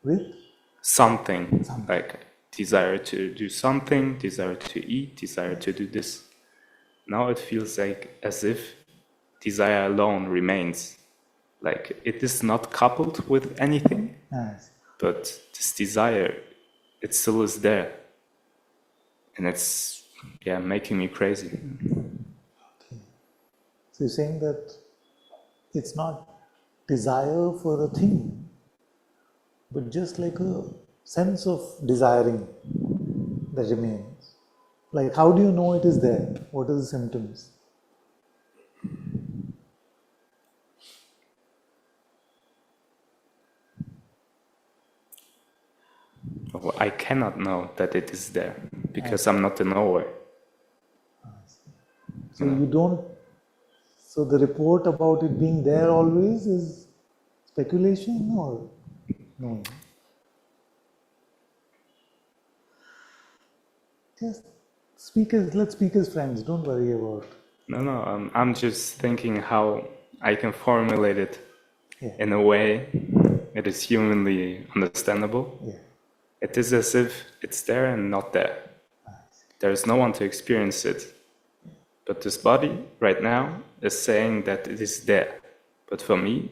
With? Something. Like desire to do something, desire to eat, desire to do this. Now it feels like as if desire alone remains. Like it is not coupled with anything, but this desire, it still is there. And it's, making me crazy. Okay. So you're saying that it's not desire for a thing, but just like a sense of desiring that remains. Like, how do you know it is there? What are the symptoms? Well, I cannot know that it is there because I'm not a knower. So you don't. So the report about it being there always is speculation or no? Just let's speak as friends. Don't worry about. No, I'm just thinking how I can formulate it in a way it is humanly understandable. It is as if it's there and not there. There is no one to experience it. But this body right now is saying that it is there. But for me,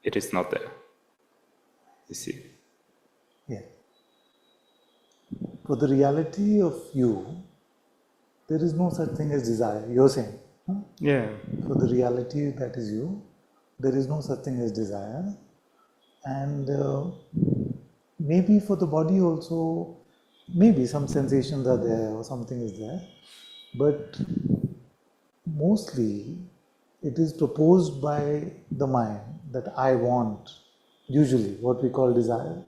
it is not there. You see? Yeah. For the reality of you, there is no such thing as desire. You're saying. Huh? Yeah. For the reality that is you, there is no such thing as desire. And maybe for the body also, maybe some sensations are there or something is there. But mostly it is proposed by the mind that I want. Usually what we call desire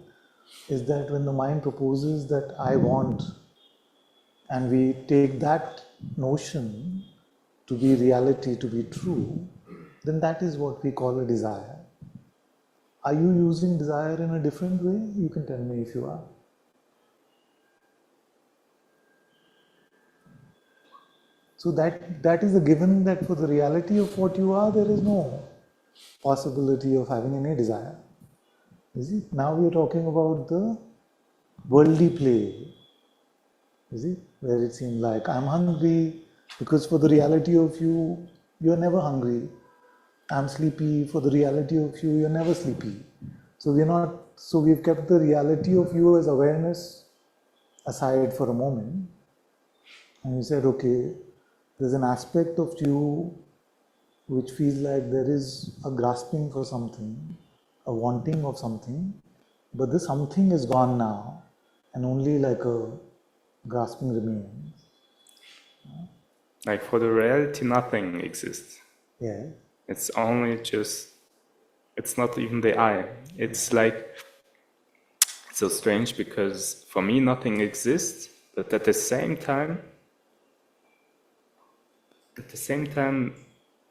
is that when the mind proposes that I want, and we take that notion to be reality, to be true, then that is what we call a desire. Are you using desire in a different way? You can tell me if you are. So that is a given that for the reality of what you are, there is no possibility of having any desire. Is it? Now we are talking about the worldly play. Is it? Where it seems like I'm hungry, because for the reality of you, you are never hungry. I'm sleepy, for the reality of you, you're never sleepy. So we've kept the reality of you as awareness aside for a moment. And you said, okay, there's an aspect of you which feels like there is a grasping for something, a wanting of something, but the something is gone now, and only like a grasping remains. Like for the reality, nothing exists. Yeah. It's only just, it's not even the I. It's like, it's so strange because for me nothing exists, but at the same time,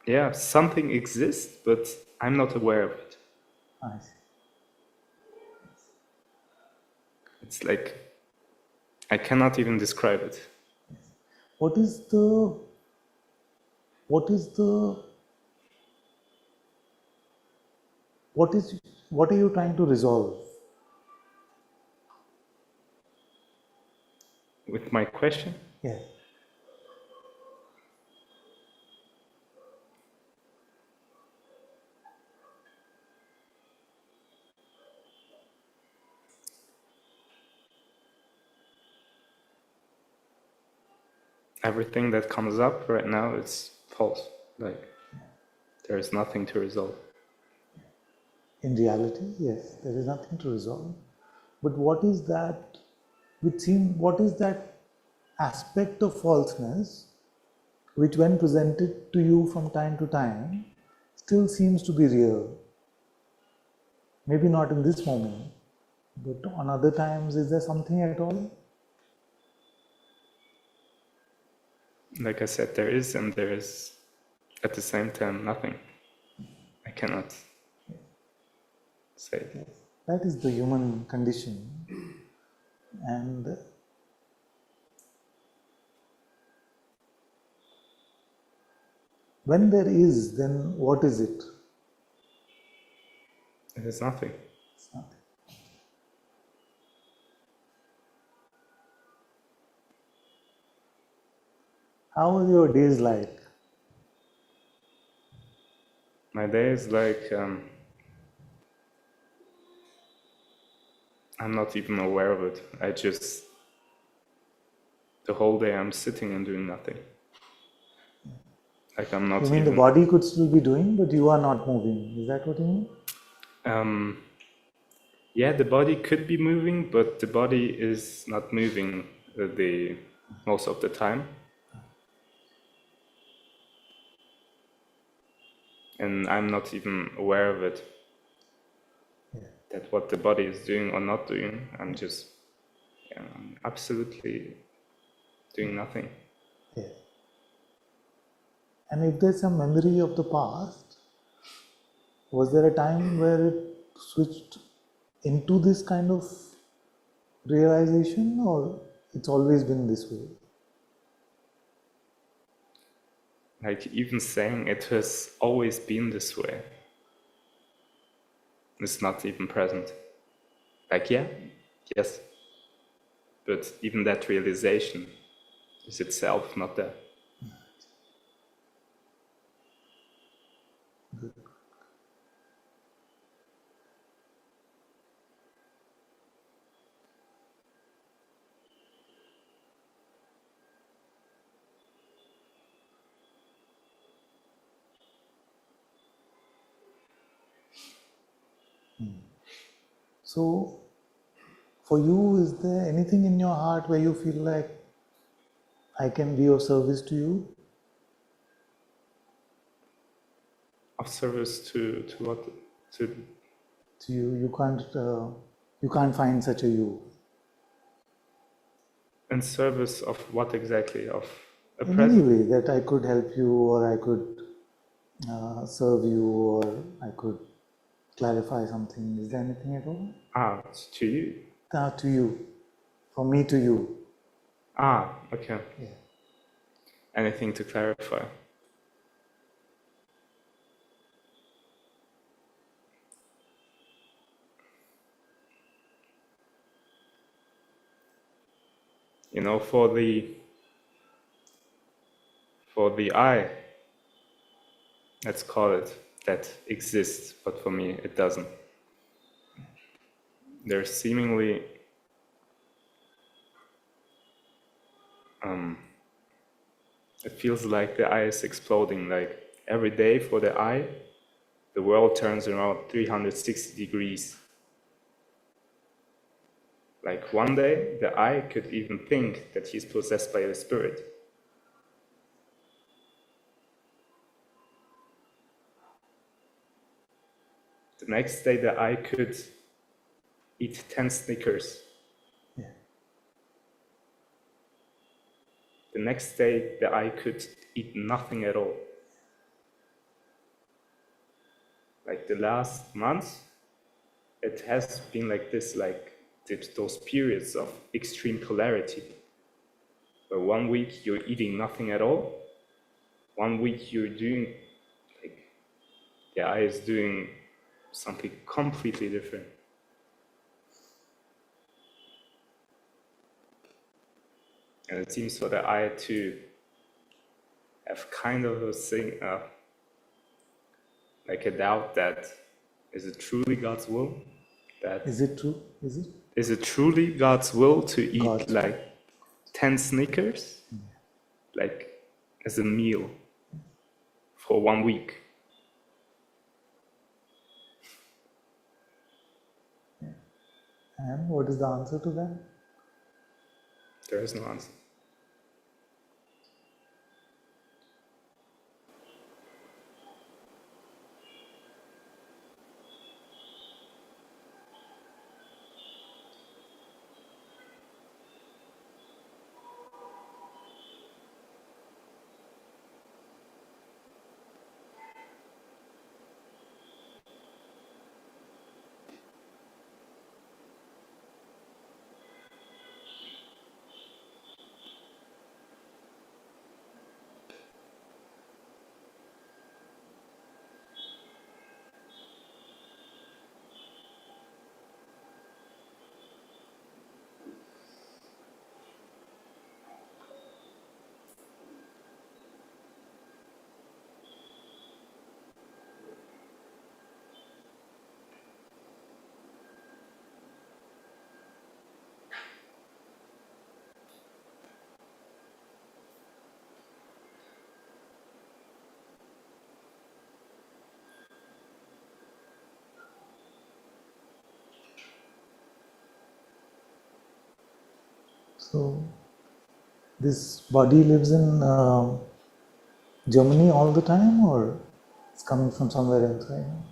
yeah, something exists, but I'm not aware of it. I see. It's like, I cannot even describe it. What is the what are you trying to resolve? With my question? Yeah. Everything that comes up right now is false. Like, there is nothing to resolve. In reality, yes, there is nothing to resolve. But what is that what is that aspect of falseness which, when presented to you from time to time, still seems to be real? Maybe not in this moment, but on other times, is there something at all? Like I said, there is, and there is at the same time nothing. I cannot say it. That is the human condition. And when there is, then what is it? It is nothing. It's nothing. How are your days like? My day is like, I'm not even aware of it. The whole day I'm sitting and doing nothing. Like I'm not You mean the body could still be doing, but you are not moving? Is that what you mean? Yeah, the body could be moving, but the body is not moving most of the time. And I'm not even aware of it. Yeah. That what the body is doing or not doing, I'm absolutely doing nothing. Yeah. And if there's some memory of the past, was there a time where it switched into this kind of realization, or it's always been this way? Like even saying it has always been this way, it's not even present. Like yes, but even that realization is itself not there. Good. So, for you, is there anything in your heart where you feel like I can be of service to you? Of service to what? To you. You can't find such a you. in service of what exactly? Of a In present? any way that I could help you, or I could serve you, or I could clarify something. Is there anything at all? To you. To you. From me to you. Okay. Yeah. Anything to clarify? For the I, let's call it, that exists, but for me it doesn't. There's seemingly it feels like the eye is exploding. Like every day for the eye, the world turns around 360 degrees. Like one day, the eye could even think that he's possessed by a spirit. The next day, the eye could eat 10 Snickers. Yeah. The next day, the eye could eat nothing at all. Like the last month, it has been like this, like those periods of extreme polarity. Where 1 week you're eating nothing at all, 1 week you're doing, like, the eye is doing something completely different. And it seems for the eye to have kind of a thing, like a doubt that, is it truly God's will? That Is it true? Is it truly God's will to eat God's like 10 Snickers, like as a meal for 1 week? And what is the answer to that? There is no answer. So, this body lives in Germany all the time, or it's coming from somewhere else right now?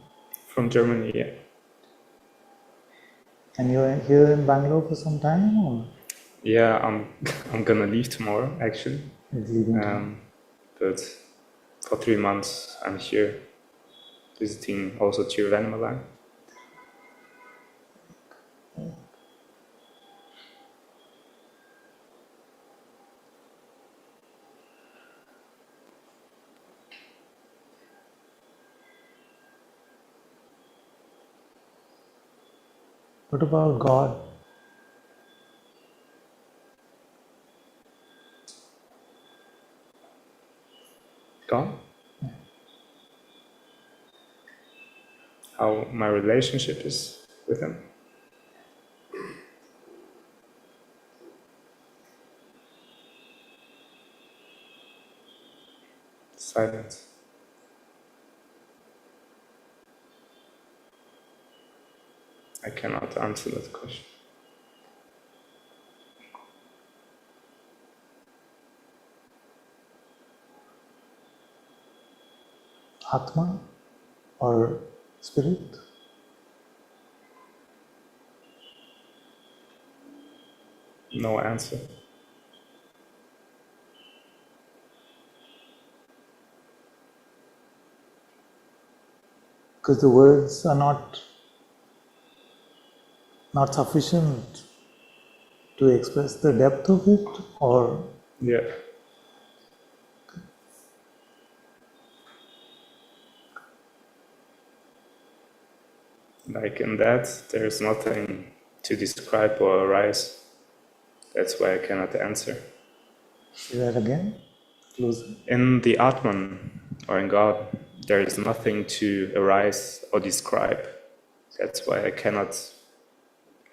From Germany, yeah. And you're here in Bangalore for some time, or? Yeah, I'm gonna leave tomorrow, actually. It's leaving But for 3 months, I'm here visiting also Tiruvanamalai. What about God? God? How my relationship is with him? Silence. I cannot answer that question. Atma or spirit? No answer. Because the words are not sufficient to express the depth of it, or? Yeah. Like in that, there is nothing to describe or arise. That's why I cannot answer. Say that again, closer. In the Atman, or in God, there is nothing to arise or describe. That's why I cannot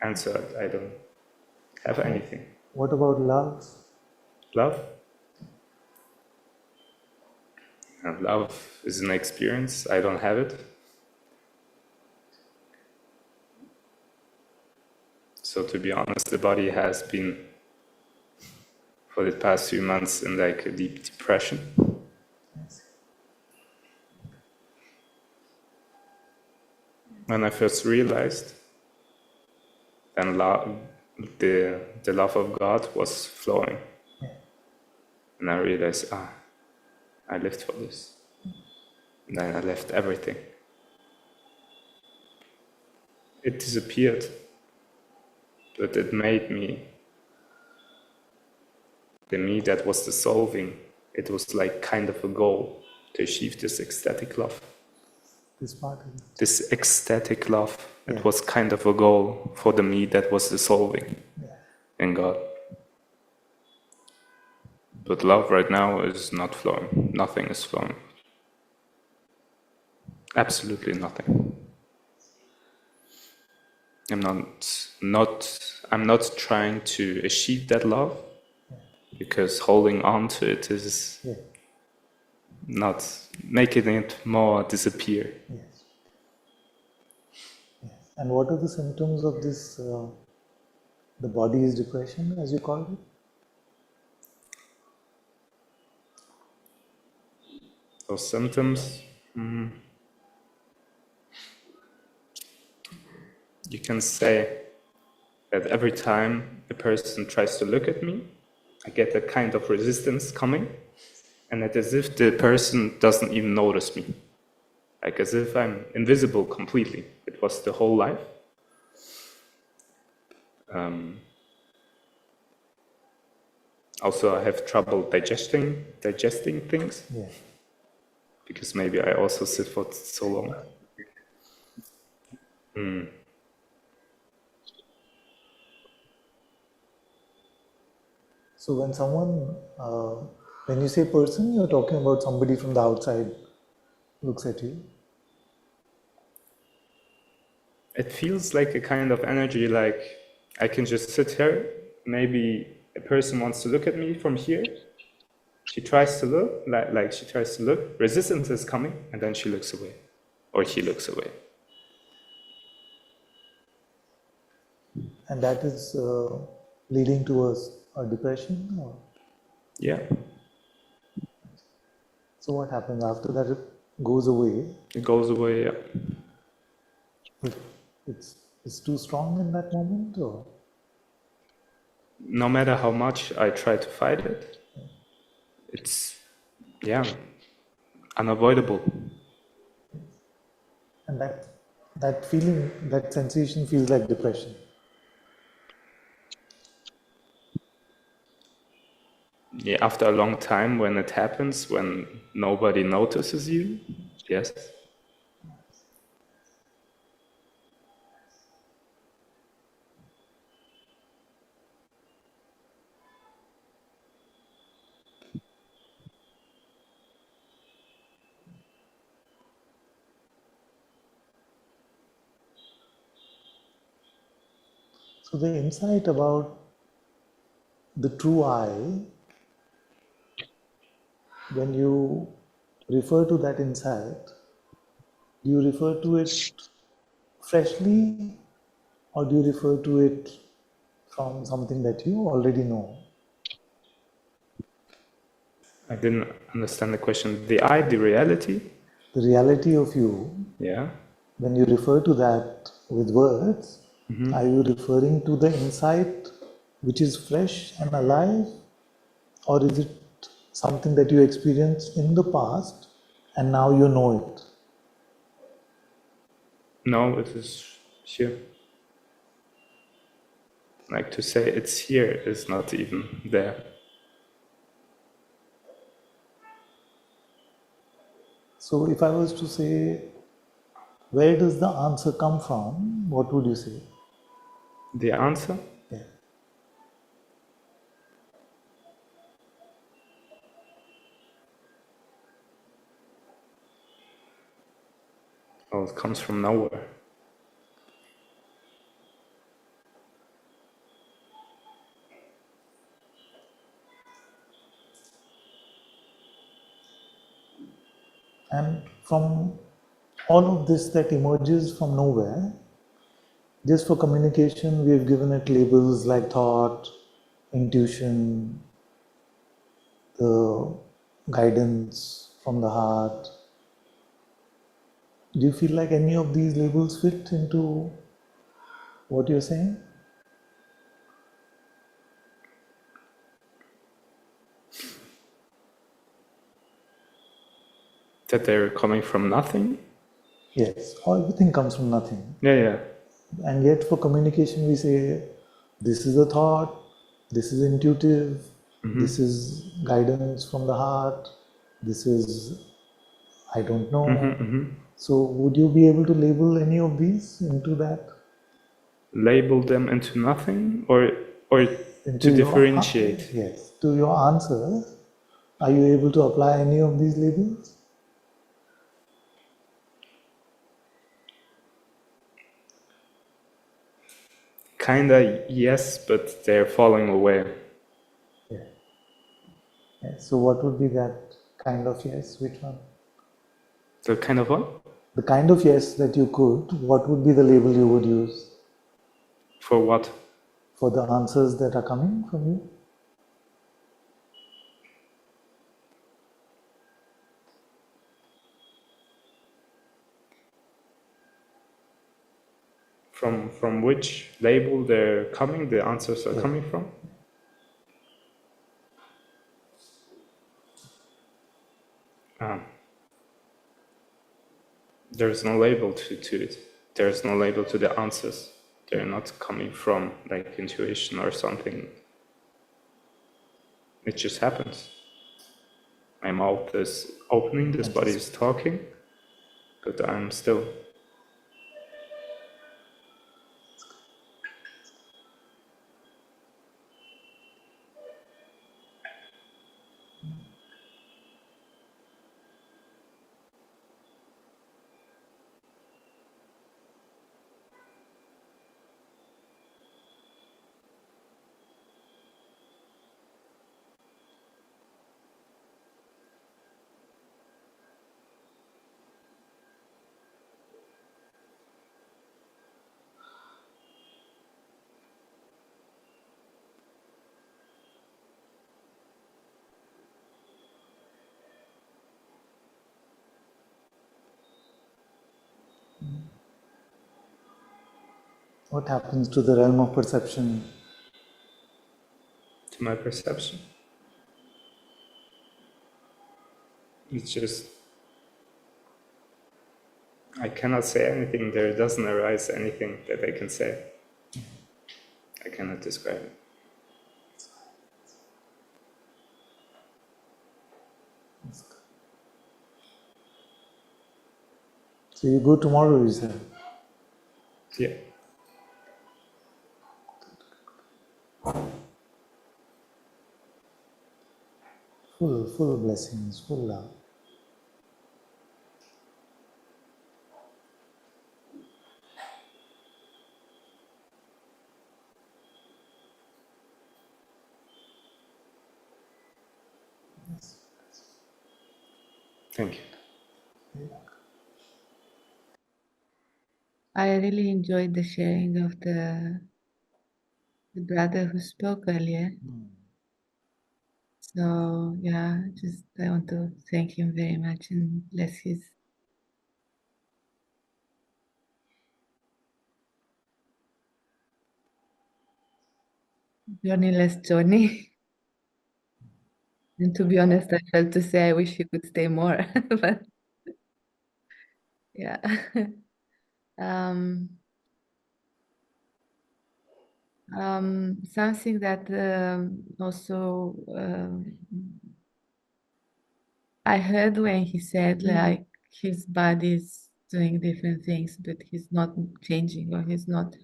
answer. I don't have anything. What about love? Love? And love is an experience. I don't have it. So to be honest, the body has been, for the past few months, in like a deep depression. When I first realized, then the love of God was flowing. And I realized, I lived for this. And then I left everything. It disappeared, but it made me the me that was dissolving. It was like kind of a goal to achieve this ecstatic love. This ecstatic love, it was kind of a goal for the me that was dissolving in God. But love right now is not flowing. Nothing is flowing. Absolutely nothing. I'm not trying to achieve that love, because holding on to it is not making it more disappear. Yes. And what are the symptoms of this, the body is depression, as you called it? Those symptoms, you can say that every time a person tries to look at me, I get a kind of resistance coming, and it's as if the person doesn't even notice me. Like as if I'm invisible completely. It was the whole life. Also, I have trouble digesting things. Yeah. Because maybe I also sit for so long. So when you say person, you're talking about somebody from the outside looks at you. It feels like a kind of energy, like I can just sit here. Maybe a person wants to look at me from here. She tries to look, like she tries to look. Resistance is coming, and then she looks away, or he looks away. And that is leading to a depression? Or? Yeah. So what happens after that? It goes away. It goes away, yeah. It's too strong in that moment? Or? No matter how much I try to fight it, it's, unavoidable. And that feeling, that sensation feels like depression. Yeah, after a long time, when it happens, when nobody notices you, yes. So the insight about the true I, when you refer to that insight, do you refer to it freshly, or do you refer to it from something that you already know? I didn't understand the question. The I, the reality? The reality of you, Yeah. when you refer to that with words, are you referring to the insight which is fresh and alive, or is it something that you experienced in the past and now you know it? No, it is here. Like to say it's here is not even there. So if I was to say, where does the answer come from? What would you say? The answer? Yeah. Oh, it comes from nowhere. And from all of this that emerges from nowhere, just for communication, we have given it labels like thought, intuition, the guidance from the heart. Do you feel like any of these labels fit into what you're saying? That they're coming from nothing? Yes, everything comes from nothing. Yeah. And yet for communication we say, this is a thought, this is intuitive, this is guidance from the heart, this is, I don't know. So would you be able to label any of these into that? Label them into nothing, or to differentiate? Yes, to your answer, are you able to apply any of these labels? Kinda yes, but they're falling away. Yeah. So what would be that kind of yes? Which one? The kind of what? The kind of yes that you could, what would be the label you would use? For what? For the answers that are coming from you? From which label they're coming, the answers are coming from? There's no label to it. There's no label to the answers. They're not coming from like intuition or something. It just happens. My mouth is opening, this body is talking, but I'm still. What happens to the realm of perception? To my perception, it's just, I cannot say anything, there doesn't arise anything that I can say. I cannot describe it. So you go tomorrow, you said? Yeah. Full blessings, full love. Thank you. I really enjoyed the sharing of the brother who spoke earlier. So yeah, just I want to thank him very much and bless his journeyless journey. And to be honest, I felt to say I wish he could stay more, but yeah. Something that also I heard when he said like his body is doing different things, but he's not changing or he's not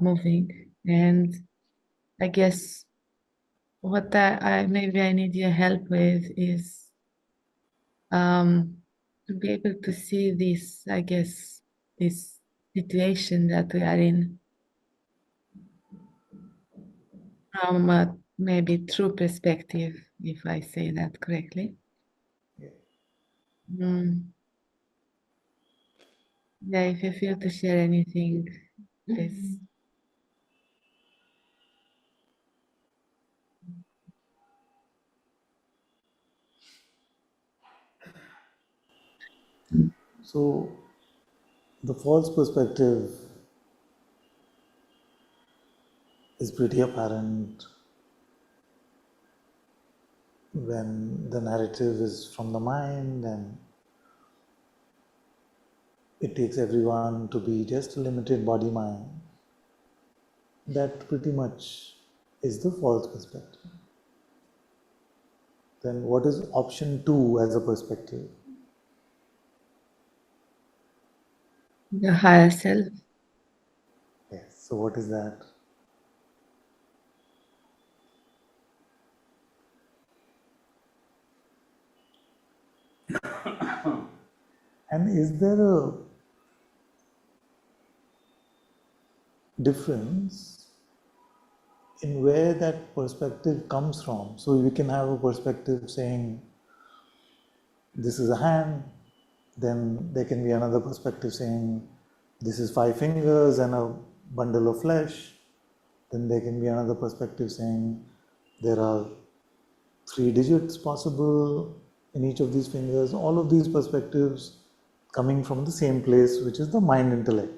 moving. And I guess what I maybe I need your help with is to be able to see this, I guess, this situation that we are in from a maybe true perspective, if I say that correctly. Mm. Yeah, if you feel to share anything, please. So, the false perspective is pretty apparent when the narrative is from the mind and it takes everyone to be just a limited body mind. That pretty much is the false perspective. Then what is option 2 as a perspective? The higher self. Yes, so what is that? And is there a difference in where that perspective comes from? So you can have a perspective saying, this is a hand, then there can be another perspective saying, this is 5 fingers and a bundle of flesh. Then there can be another perspective saying, there are 3 digits possible in each of these fingers. All of these perspectives coming from the same place, which is the mind intellect.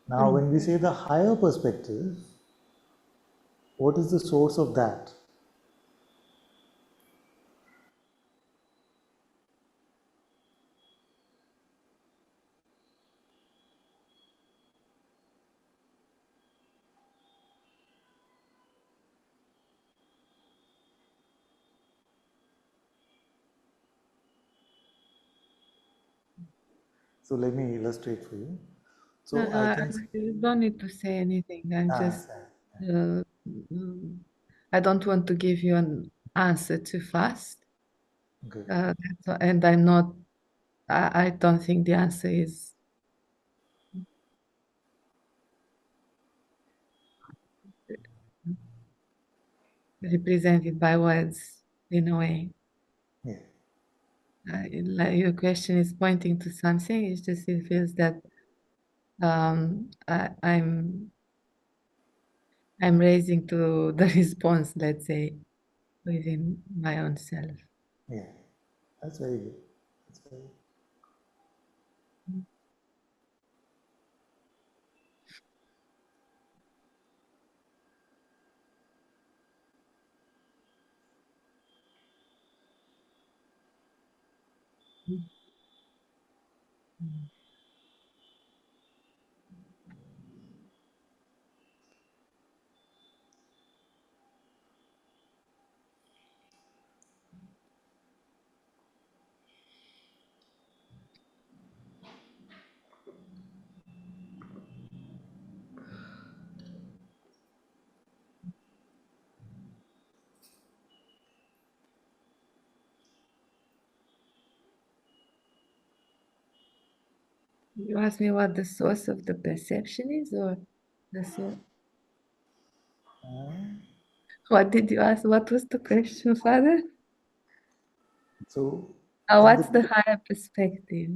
Now, when we say the higher perspective, what is the source of that? So let me illustrate for you. No, So no, I can you don't need to say anything. I'm just, say, mm, I don't want to give you an answer too fast. okay, And I'm not, I don't think the answer is represented by words in a way. yeah, Like your question is pointing to something. It's just it feels that I'm raising to the response, let's say, within my own self. yeah, that's very good. That's very good. You ask me what the source of the perception is, or the source? What did you ask? What was the question, Father? So, in What's the the higher perspective?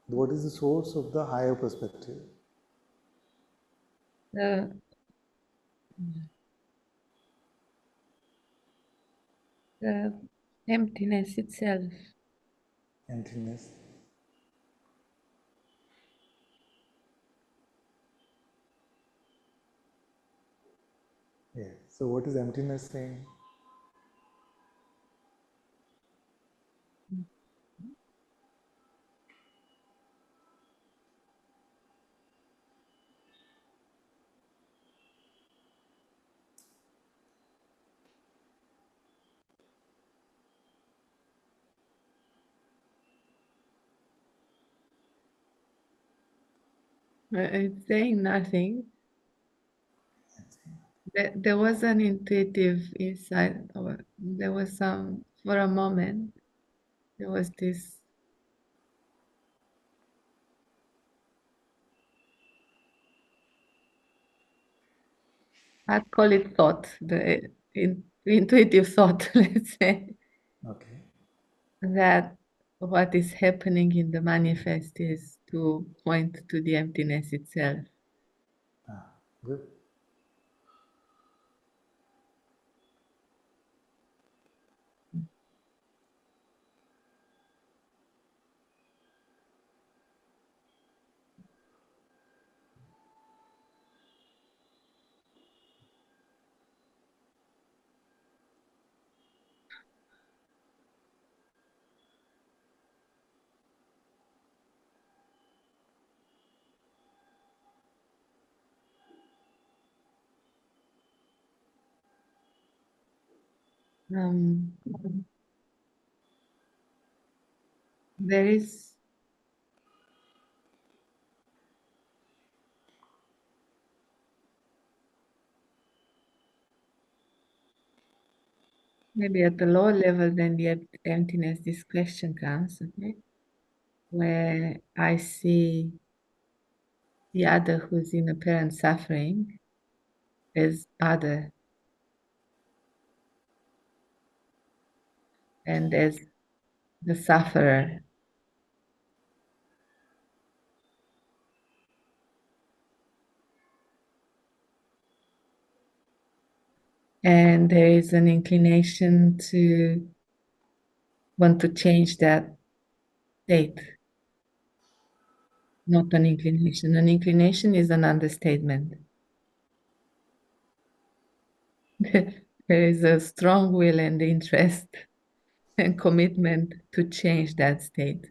what is the source of the higher perspective? The, the emptiness itself. Emptiness. Yeah. So, what is emptiness saying? It's saying nothing. There was an intuitive insight, or there was some, for a moment, there was this, I'd call it thought, the intuitive thought, let's say. Okay. that what is happening in the manifest is to point to the emptiness itself. Good. There is maybe at the lower level than the emptiness, this question comes, okay? Where I see the other who's in apparent suffering as other and as the sufferer. And there is an inclination to want to change that state. Not an inclination. An inclination is an understatement. There is a strong will and interest and commitment to change that state.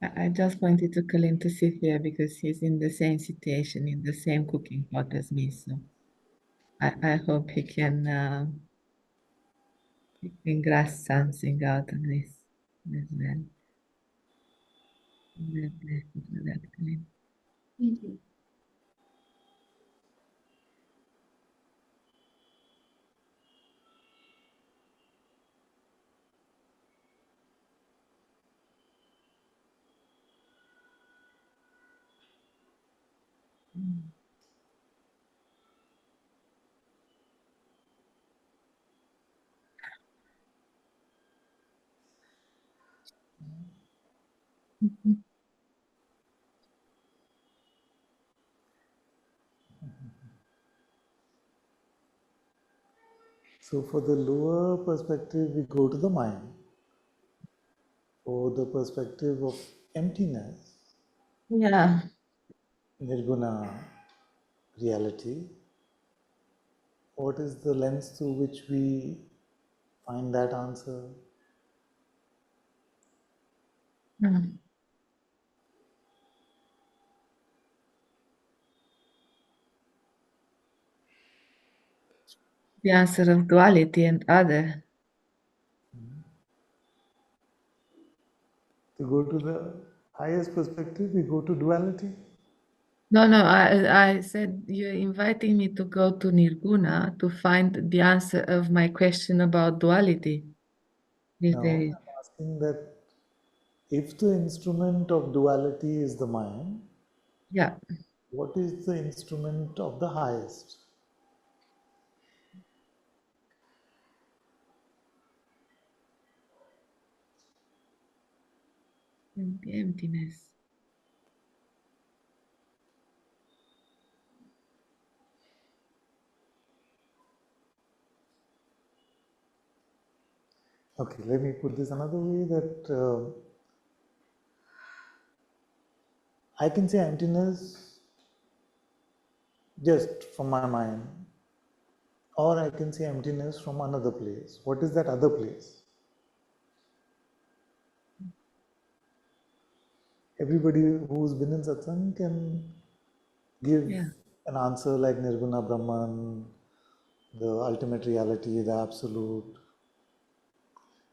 I just wanted to call him to sit here because he's in the same situation, in the same cooking pot as me. So I hope he can grasp something out of this as well. God bless you for that, Colin. Thank you. Mhm. So for the lower perspective, we go to the mind. For the perspective of emptiness, Yeah, nirguna reality, what is the lens through which we find that answer? mm. The answer of duality and other. To go to the highest perspective, we go to duality. No, no, I said you're inviting me to go to Nirguna to find the answer of my question about duality. If there Now, is. I'm asking that if the instrument of duality is the mind, Yeah. what is the instrument of the highest? And the emptiness. Okay, let me put this another way that I can say emptiness just from my mind, or I can say emptiness from another place. What is that other place? Everybody who's been in satsang can give an answer like Nirguna Brahman, the ultimate reality, the absolute.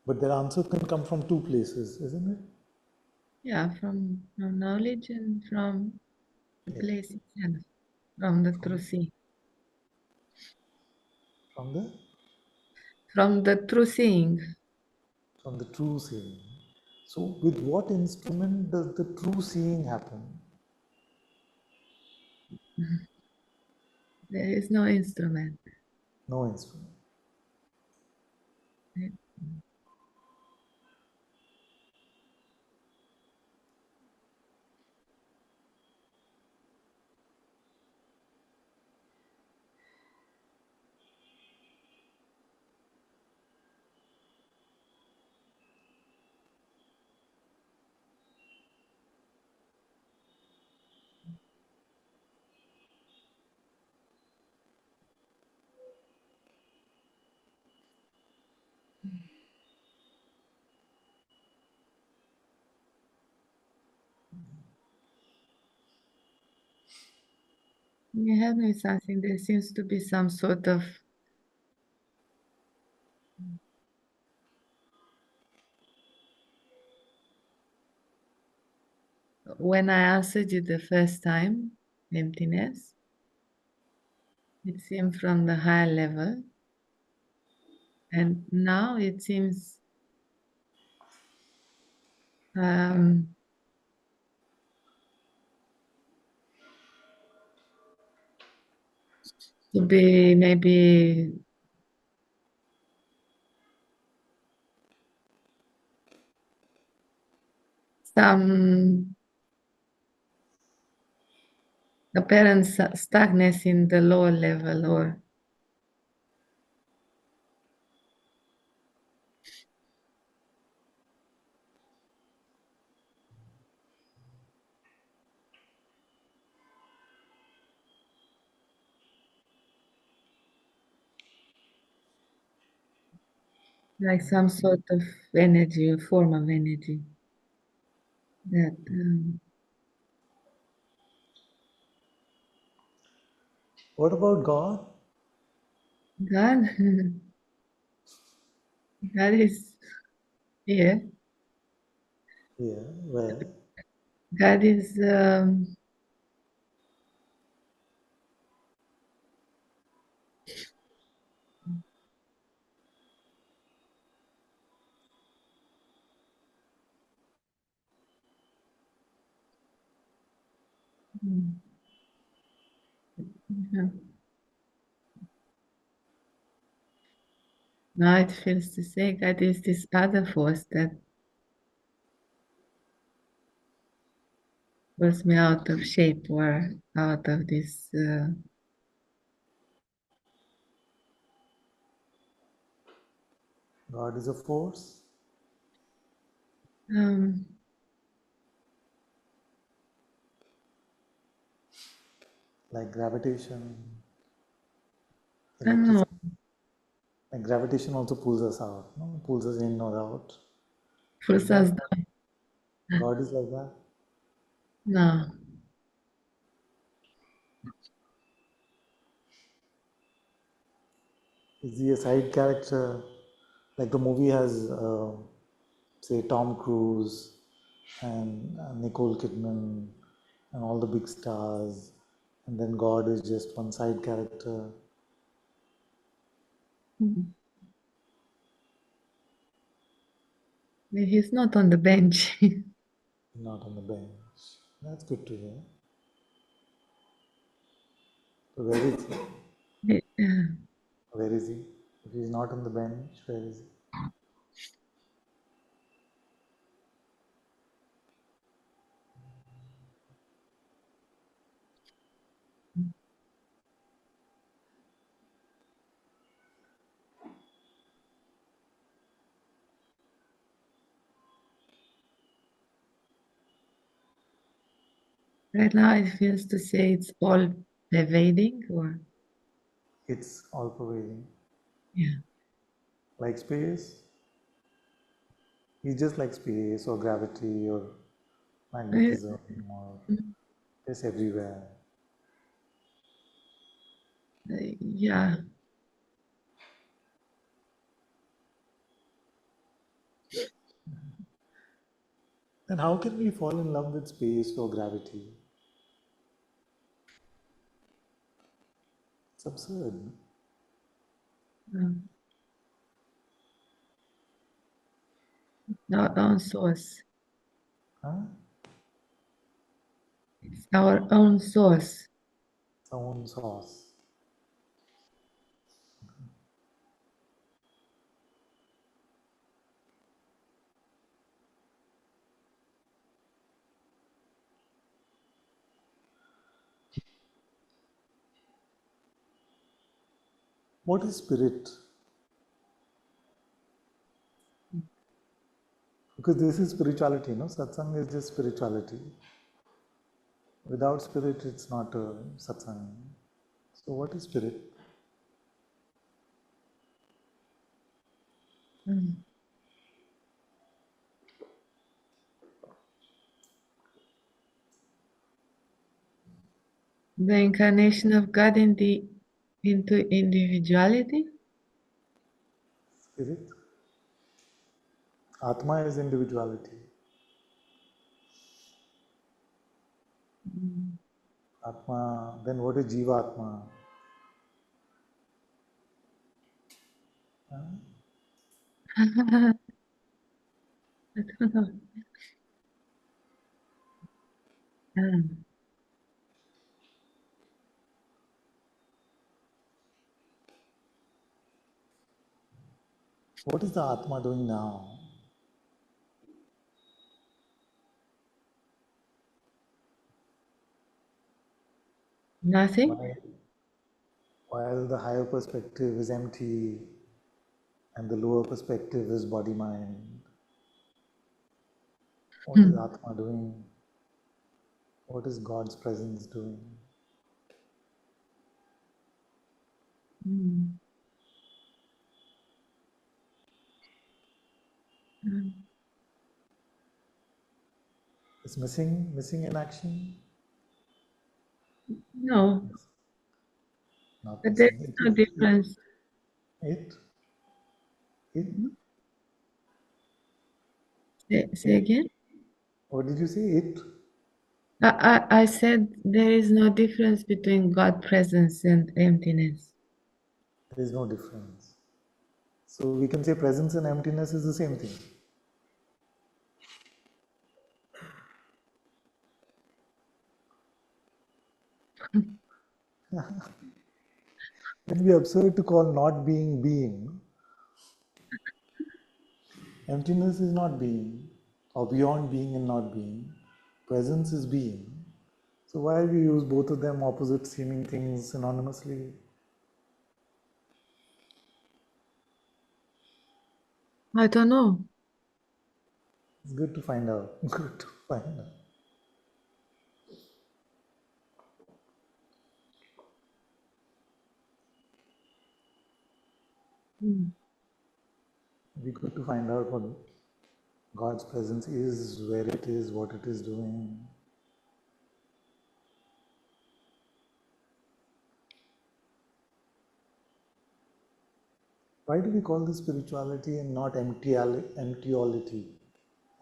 But their answer can come from two places, isn't it? Yeah, from knowledge and from the place itself, from the true seeing. From the? From the true seeing. From the true seeing. So with what instrument does the true seeing happen? There is no instrument. No instrument. You help me with something. There seems to be some sort of when I answered you the first time, emptiness, it seemed from the higher level. And now it seems to be maybe some apparent stuckness in the lower level, or like some sort of energy or form of energy that What about God? God God is here. Yeah, where? God is now it feels to say God is this other force that pulls me out of shape or out of this God is a force? um, Like gravitation, I don't know, electricity. Like gravitation also pulls us out, no? Pulls us in or out. Like pulls us that? down. God is like that? No, Is he a side character? Like the movie has, say, Tom Cruise and Nicole Kidman and all the big stars, and then God is just one side character. he's not on the bench. Not on the bench. That's good to hear. So where is he? Where is he? If he's not on the bench, where is he? Right now it feels to say it's all pervading, or It's all pervading. yeah. Like space? He's just like space or gravity or magnetism, or it's everywhere. Yeah. Then how can we fall in love with space or gravity? It's absurd. Our own source. Huh? It's our own source. Its own source. What is spirit? Because this is spirituality, no? Satsang is just spirituality. Without spirit, it's not a satsang. So, what is spirit? The incarnation of God into individuality. Spirit. Atma is individuality. Atma, then what is Jiva Atma? Huh? I don't know. What is the Atma doing now? Nothing. While the higher perspective is empty and the lower perspective is body mind, what is Atma doing? What is God's presence doing? Is missing in action? No, Not but there's missing. no difference. It, Say again. what did you say? It? I said there is no difference between God presence and emptiness. There is no difference. So we can say presence and emptiness is the same thing. It would be absurd to call not being being. Emptiness is not being, or beyond being and not being. Presence is being. So why we use both of them opposite seeming things synonymously? I don't know. It's good to find out. Good to find out. It'd be good to find out what God's presence is, where it is, what it is doing. Why do we call this spirituality and not emptyolity?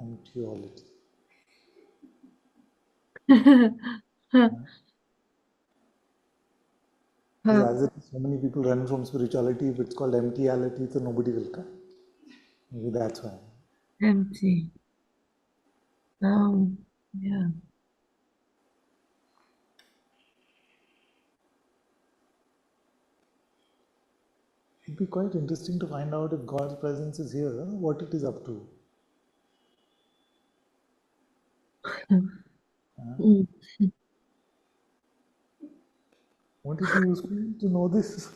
Emptyolity. Because as so many people run from spirituality, if it's called emptyality, so nobody will come. Maybe that's why. Empty. Yeah. It'd be quite interesting to find out if God's presence is here, what it is up to. Won't it be useful to know this?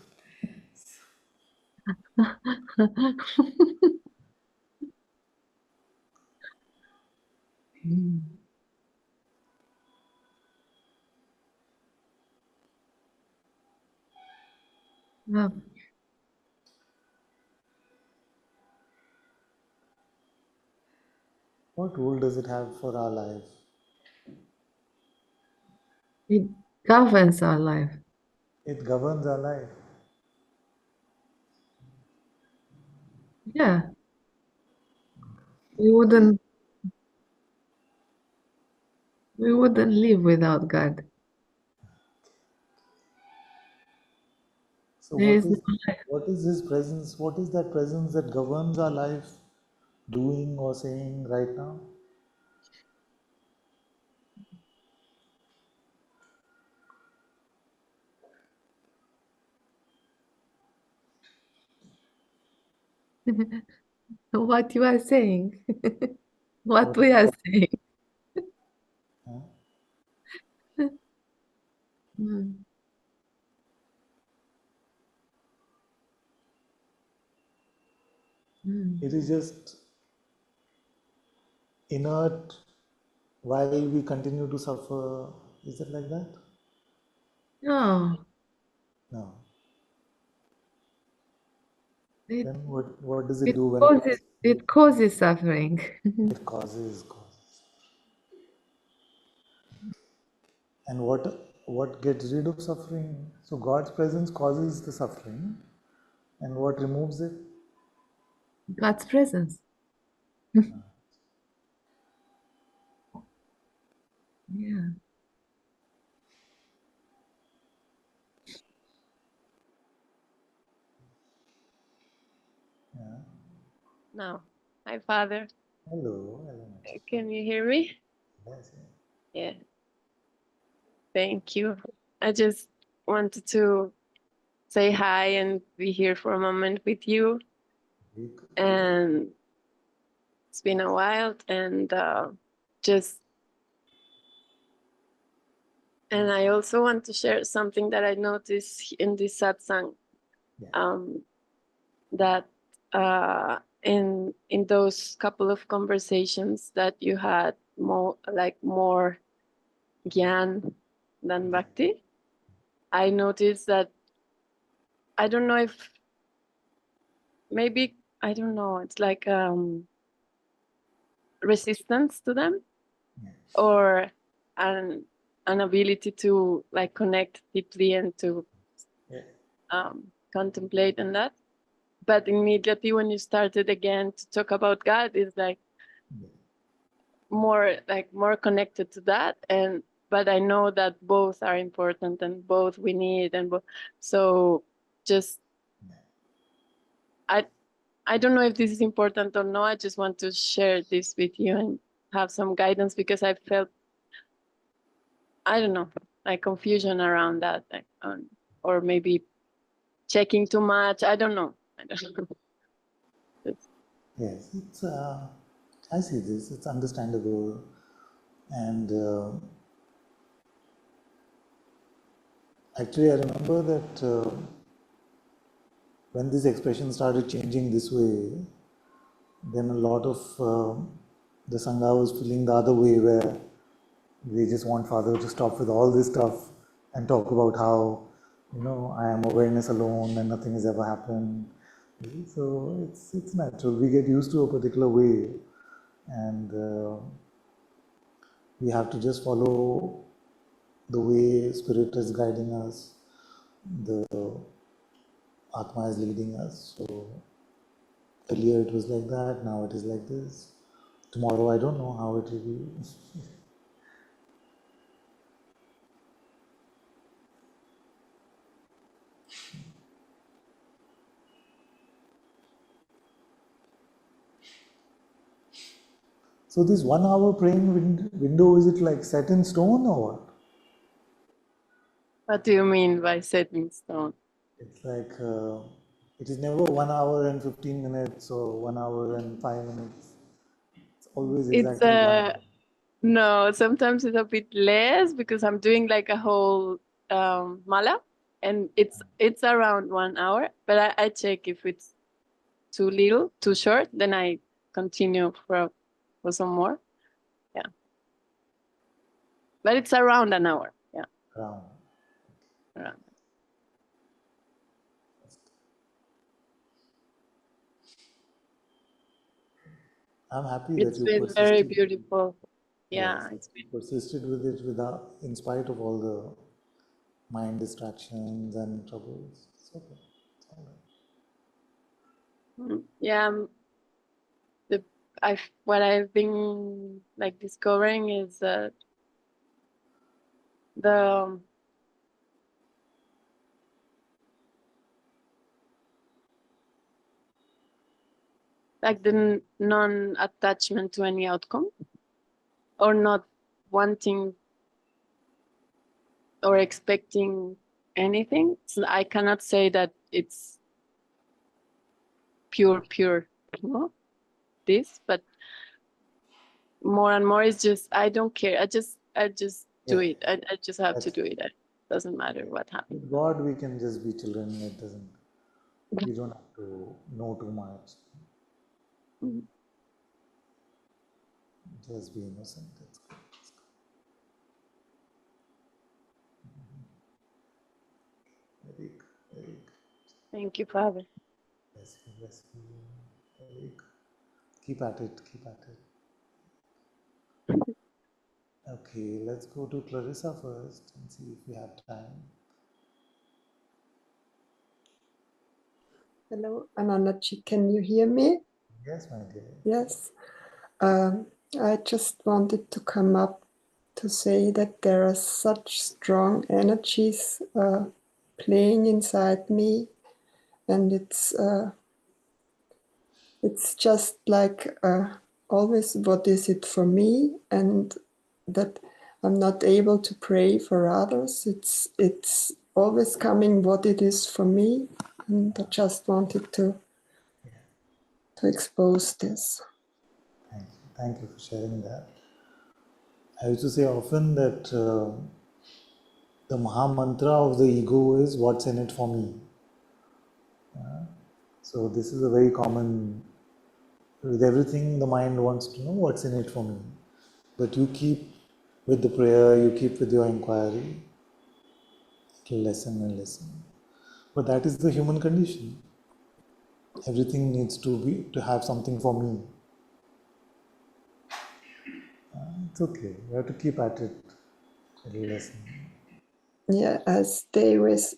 Love. What role does it have for our life? It governs our life. It governs our life. Yeah. We wouldn't live without God. So There is no life. what is His presence? What is that presence that governs our life doing or saying right now? What you are saying. What we are saying. Huh? Mm, mm. It is just inert while we continue to suffer. Is it like that? No, No. it, Then what does it it do when causes it causes suffering. it causes? And what gets rid of suffering? So God's presence causes the suffering, and what removes it? God's presence. Yeah. Yeah. No. Hi, Father. Hello, Ellen. Can you hear me? Yes, Yeah. Thank you. I just wanted to say hi and be here for a moment with you. yeah. And it's been a while, and just and I also want to share something that I noticed in this satsang. Yeah. That in those couple of conversations that you had more Gyan than Bhakti, I noticed that I don't know if maybe I don't know, it's like resistance to them Yeah. or an ability to like connect deeply and to Yeah. contemplate and that. But immediately when you started again to talk about God, it's like Yeah. more connected to that. And but I know that both are important and both we need and so just I don't know if this is important or not. I just want to share this with you and have some guidance because I felt I don't know, like confusion around that, like, or maybe checking too much. I don't know. I don't know. Yes, it's. I see this. It's understandable, and actually, I remember that when this expression started changing this way, then a lot of the sangha was feeling the other way, where they just want Father to stop with all this stuff and talk about how, I am awareness alone and nothing has ever happened. So it's natural. We get used to a particular way, and we have to just follow the way Spirit is guiding us, the Atma is leading us. So earlier it was like that, now it is like this. Tomorrow I don't know how it will be. So this 1 hour praying window, is it like set in stone or what? What do you mean by set in stone? It's like, it is never 1 hour and 15 minutes or 1 hour and 5 minutes. It's always It's exactly 1 hour. no, sometimes it's a bit less because I'm doing like a whole mala and it's around 1 hour, but I check if it's too little, too short, then I continue for some more. Yeah. But it's around an hour. Yeah. Around. Around. I'm happy that It's you been very persisted. beautiful. Yeah, Yes, it's been. persisted with it without, in spite of all the mind distractions and troubles. It's okay. It's all right. Yeah, what I've been like discovering is that the like the non-attachment to any outcome, or not wanting or expecting anything. So I cannot say that it's pure, you know, this, but more and more it's just I don't care. I just do it. I just have to do it. It doesn't matter what happens. With God, we can just be children. It doesn't. We don't have to know too much. Mm. Just be innocent. It's good. Very good. Very good. Thank you, Father. Bless you. Bless you. Very good. Keep at it. Keep at it. Okay, let's go to Clarissa first and see if we have time. Hello, Ananachi, can you hear me? Yes, my dear. Yes. I just wanted to come up to say that there are such strong energies playing inside me, and it's just like always, what is it for me? And that I'm not able to pray for others. It's always coming what it is for me, and I just wanted to expose this. Thank you. Thank you for sharing that. I used to say often that the Maha Mantra of the ego is what's in it for me. So this is a very common, with everything the mind wants to know what's in it for me. But you keep with the prayer, you keep with your inquiry, it'll lessen and lessen. But that is the human condition. Everything needs to have something for me. It's okay. You have to keep at it. It'll lessen. Yeah, I stay with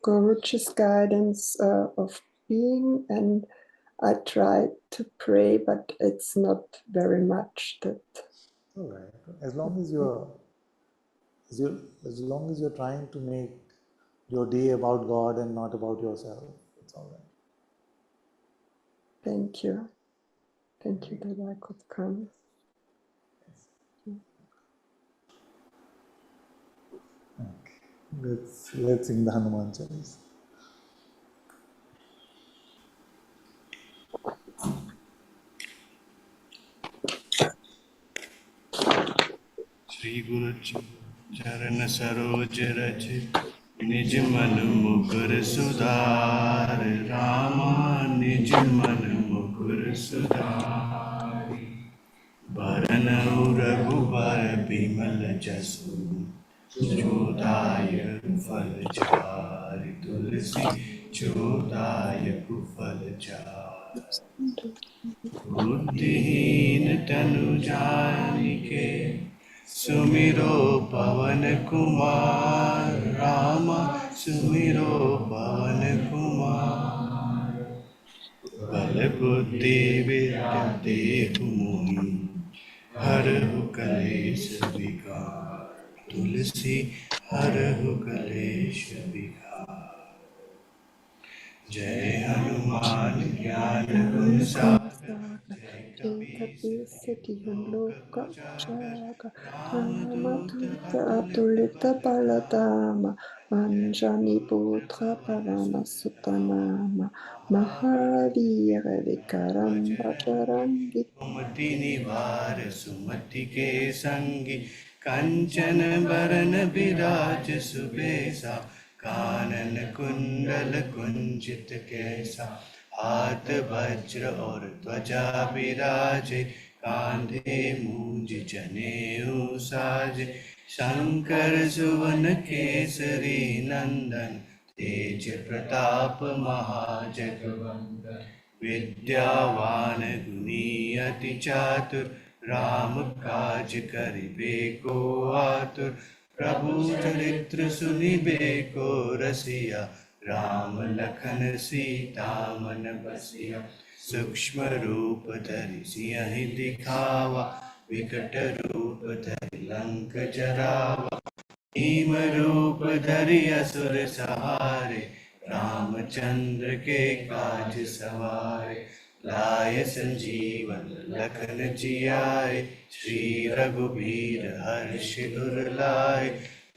Guruji's guidance of being, and I try to pray, but it's not very much that. All right. As long as you're trying to make your day about God and not about yourself, it's all right. Thank you. Thank you that I could come. Okay. Let's sing the Hanuman Chalisa. Shri गुरु चरण सरोज रज निज मन मुकुर सुधार रामा निज मन मुकुर सुधार बरन रघुबर बिमल जसु जोदायक फल चारि तुलसी जोदायक फल चारि बुद्धिहीन तनु जानिके सुमिरो पवन कुमार रामा सुमिरो पवन कुमार बल बुद्धि विद्या देहु मोहि हरहु कलेश विकार तुलसी हरहु कलेश विकार जय हनुमान ज्ञान गुण सागर जय कपीस Ekabisatiham लोक loka उजागर ujaga रामदूत Ramadutta अतुलित atulita palatama Anjani putra pavana sutanama Mahavira vikaram bhajarangi कुमति निवार सुमति के संगी कंचन बरन विराज सुबेसा कानन कुंडल कुंचित कैसा हाथ वज्र और ध्वजा विराजे कांधे मूंज जनेऊ साजे शंकर सुवन केसरी नंदन तेज प्रताप महाजगवंदन विद्यावान गुणी अति चातुर राम काज करिबे को आतुर, प्रभु चरित्र सुनिबे को रसिया, राम लखन सीता मन बसिया। सूक्ष्म रूप धरि सियहि दिखावा, विकट रूप धरि लंक जरावा। भीम रूप धरि असुर सहारे, रामचंद्र के काज सवारे। लाए संजीवन लखन जियाए, श्री रघुबीर हर्ष उर लाए।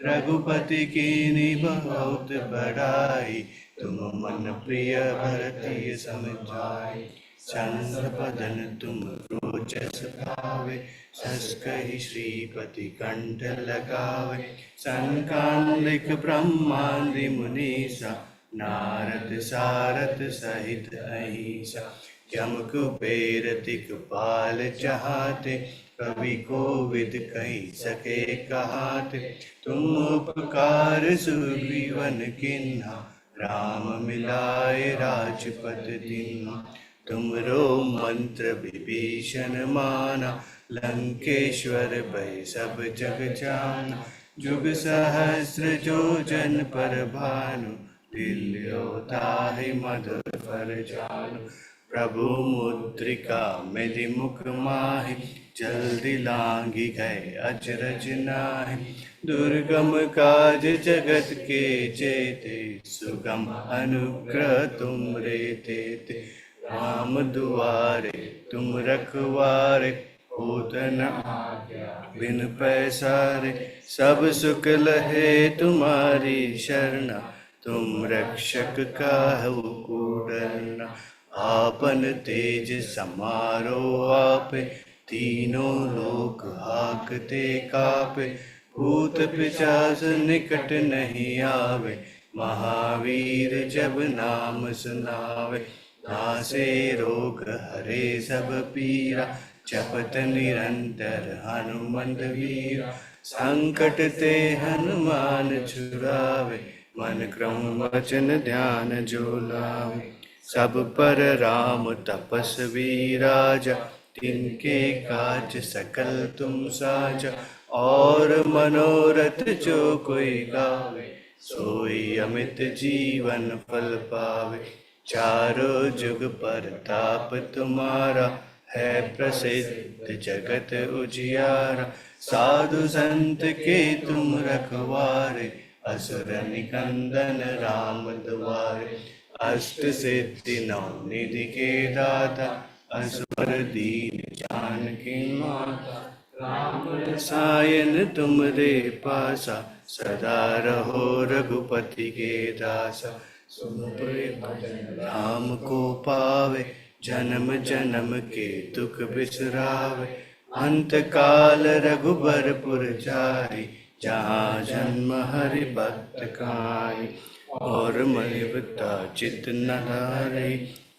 रघुपति कीन्ही बहुत बड़ाई, तुम मन प्रिय भरत सम भाई। संग बदन तुम रोचस भावे, सस कहि श्रीपति कंठ लगावे। संकालिक ब्रह्मादि मुनीसा, नारद सारद सहित अहिसा। यम कुबेर दिखपाल चहाते, कवि कोविद कही सके कहाते। तुम उपकार सुग्रीवन किन्हा, राम मिलाए राजपद दीन्हा। तुमरो मंत्र विभीषण माना, लंकेश्वर भय सब जग जाना। जुग सहस्र जो जन पर भानु, दिल्यो ताहि मधुर फल जानु। प्रभु मुद्रिका मेलि मुख माहि, जल्दी लांघि गए अचरज नाहि। दुर्गम काज जगत के जेते, सुगम अनुग्रह तुम रे तेते। राम दुआरे तुम रखवारे, होत न बिन पैसारे। सब सुख लहे तुम्हारी शरणा, तुम रक्षक काहू को डरना। आपन तेज समारो आपे, तीनों लोक हाकते कापे। भूत पिशाच निकट नहीं आवे, महावीर जब नाम सुनावे। नासे रोग हरे सब पीरा, जपत निरंतर हनुमंत वीरा। संकट ते हनुमान छुड़ावे, मन क्रम वचन ध्यान जो लावे। सब पर राम तपस्वी राजा, तिनके काज सकल तुम साजा। और मनोरथ जो कोई गावे, सोई अमित जीवन फल पावे। चारों जुग पर ताप तुम्हारा, है प्रसिद्ध जगत उजियारा। साधु संत के तुम रखवारे, असुर निकंदन राम दुआरे। अष्ट सिद्धि नौ निधि के दाता, असवर दीन जानकी माता। राम रसायन तुमरे पासा, सदा रहो रघुपति के दासा। सुन भजन राम को पावे, जन्म जन्म के दुख बिसरावे। अंत काल रघुबरपुर जाई, जहाँ जन्म हरि भक्त काई। और मनिवता चित न हारे,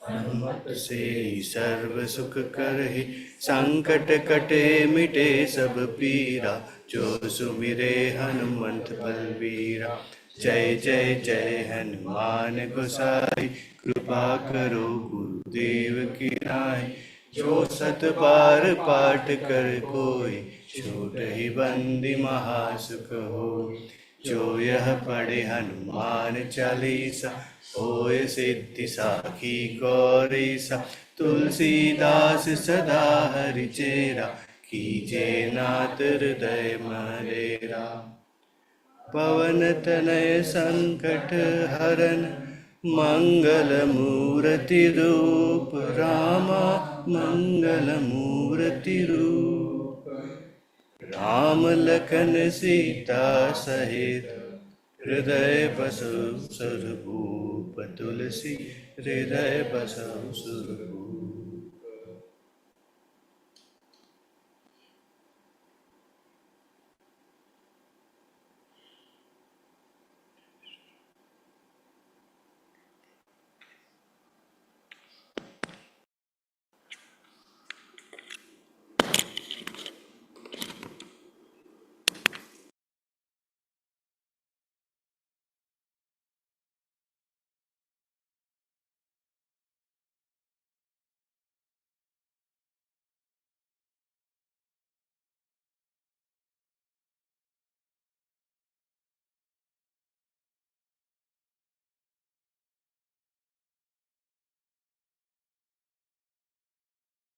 हनुमत से सर्व सुख करहि। संकट कटे मिटे सब पीरा, जो सुमिरे हनुमंत बलवीरा। जय जय जय हनुमान गोसाई, कृपा करो गुरुदेव की नाई। जो सत बार पाठ कर कोई, छूट ही बंदी महासुख होई। जो यह पढ़े हनुमान चालीसा, होय सिद्धि साखी गौरीसा। तुलसीदास सदा हरि चेरा, कीजे नाथ हृदय मरेरा। पवन तनय संकट हरन, मंगल मूर्ति रूप रामा। मंगल मूर्ति रूप, राम लखन सीता सहित, हृदय बसु सुरभूप। तुलसी हृदय बसु सुरभूप।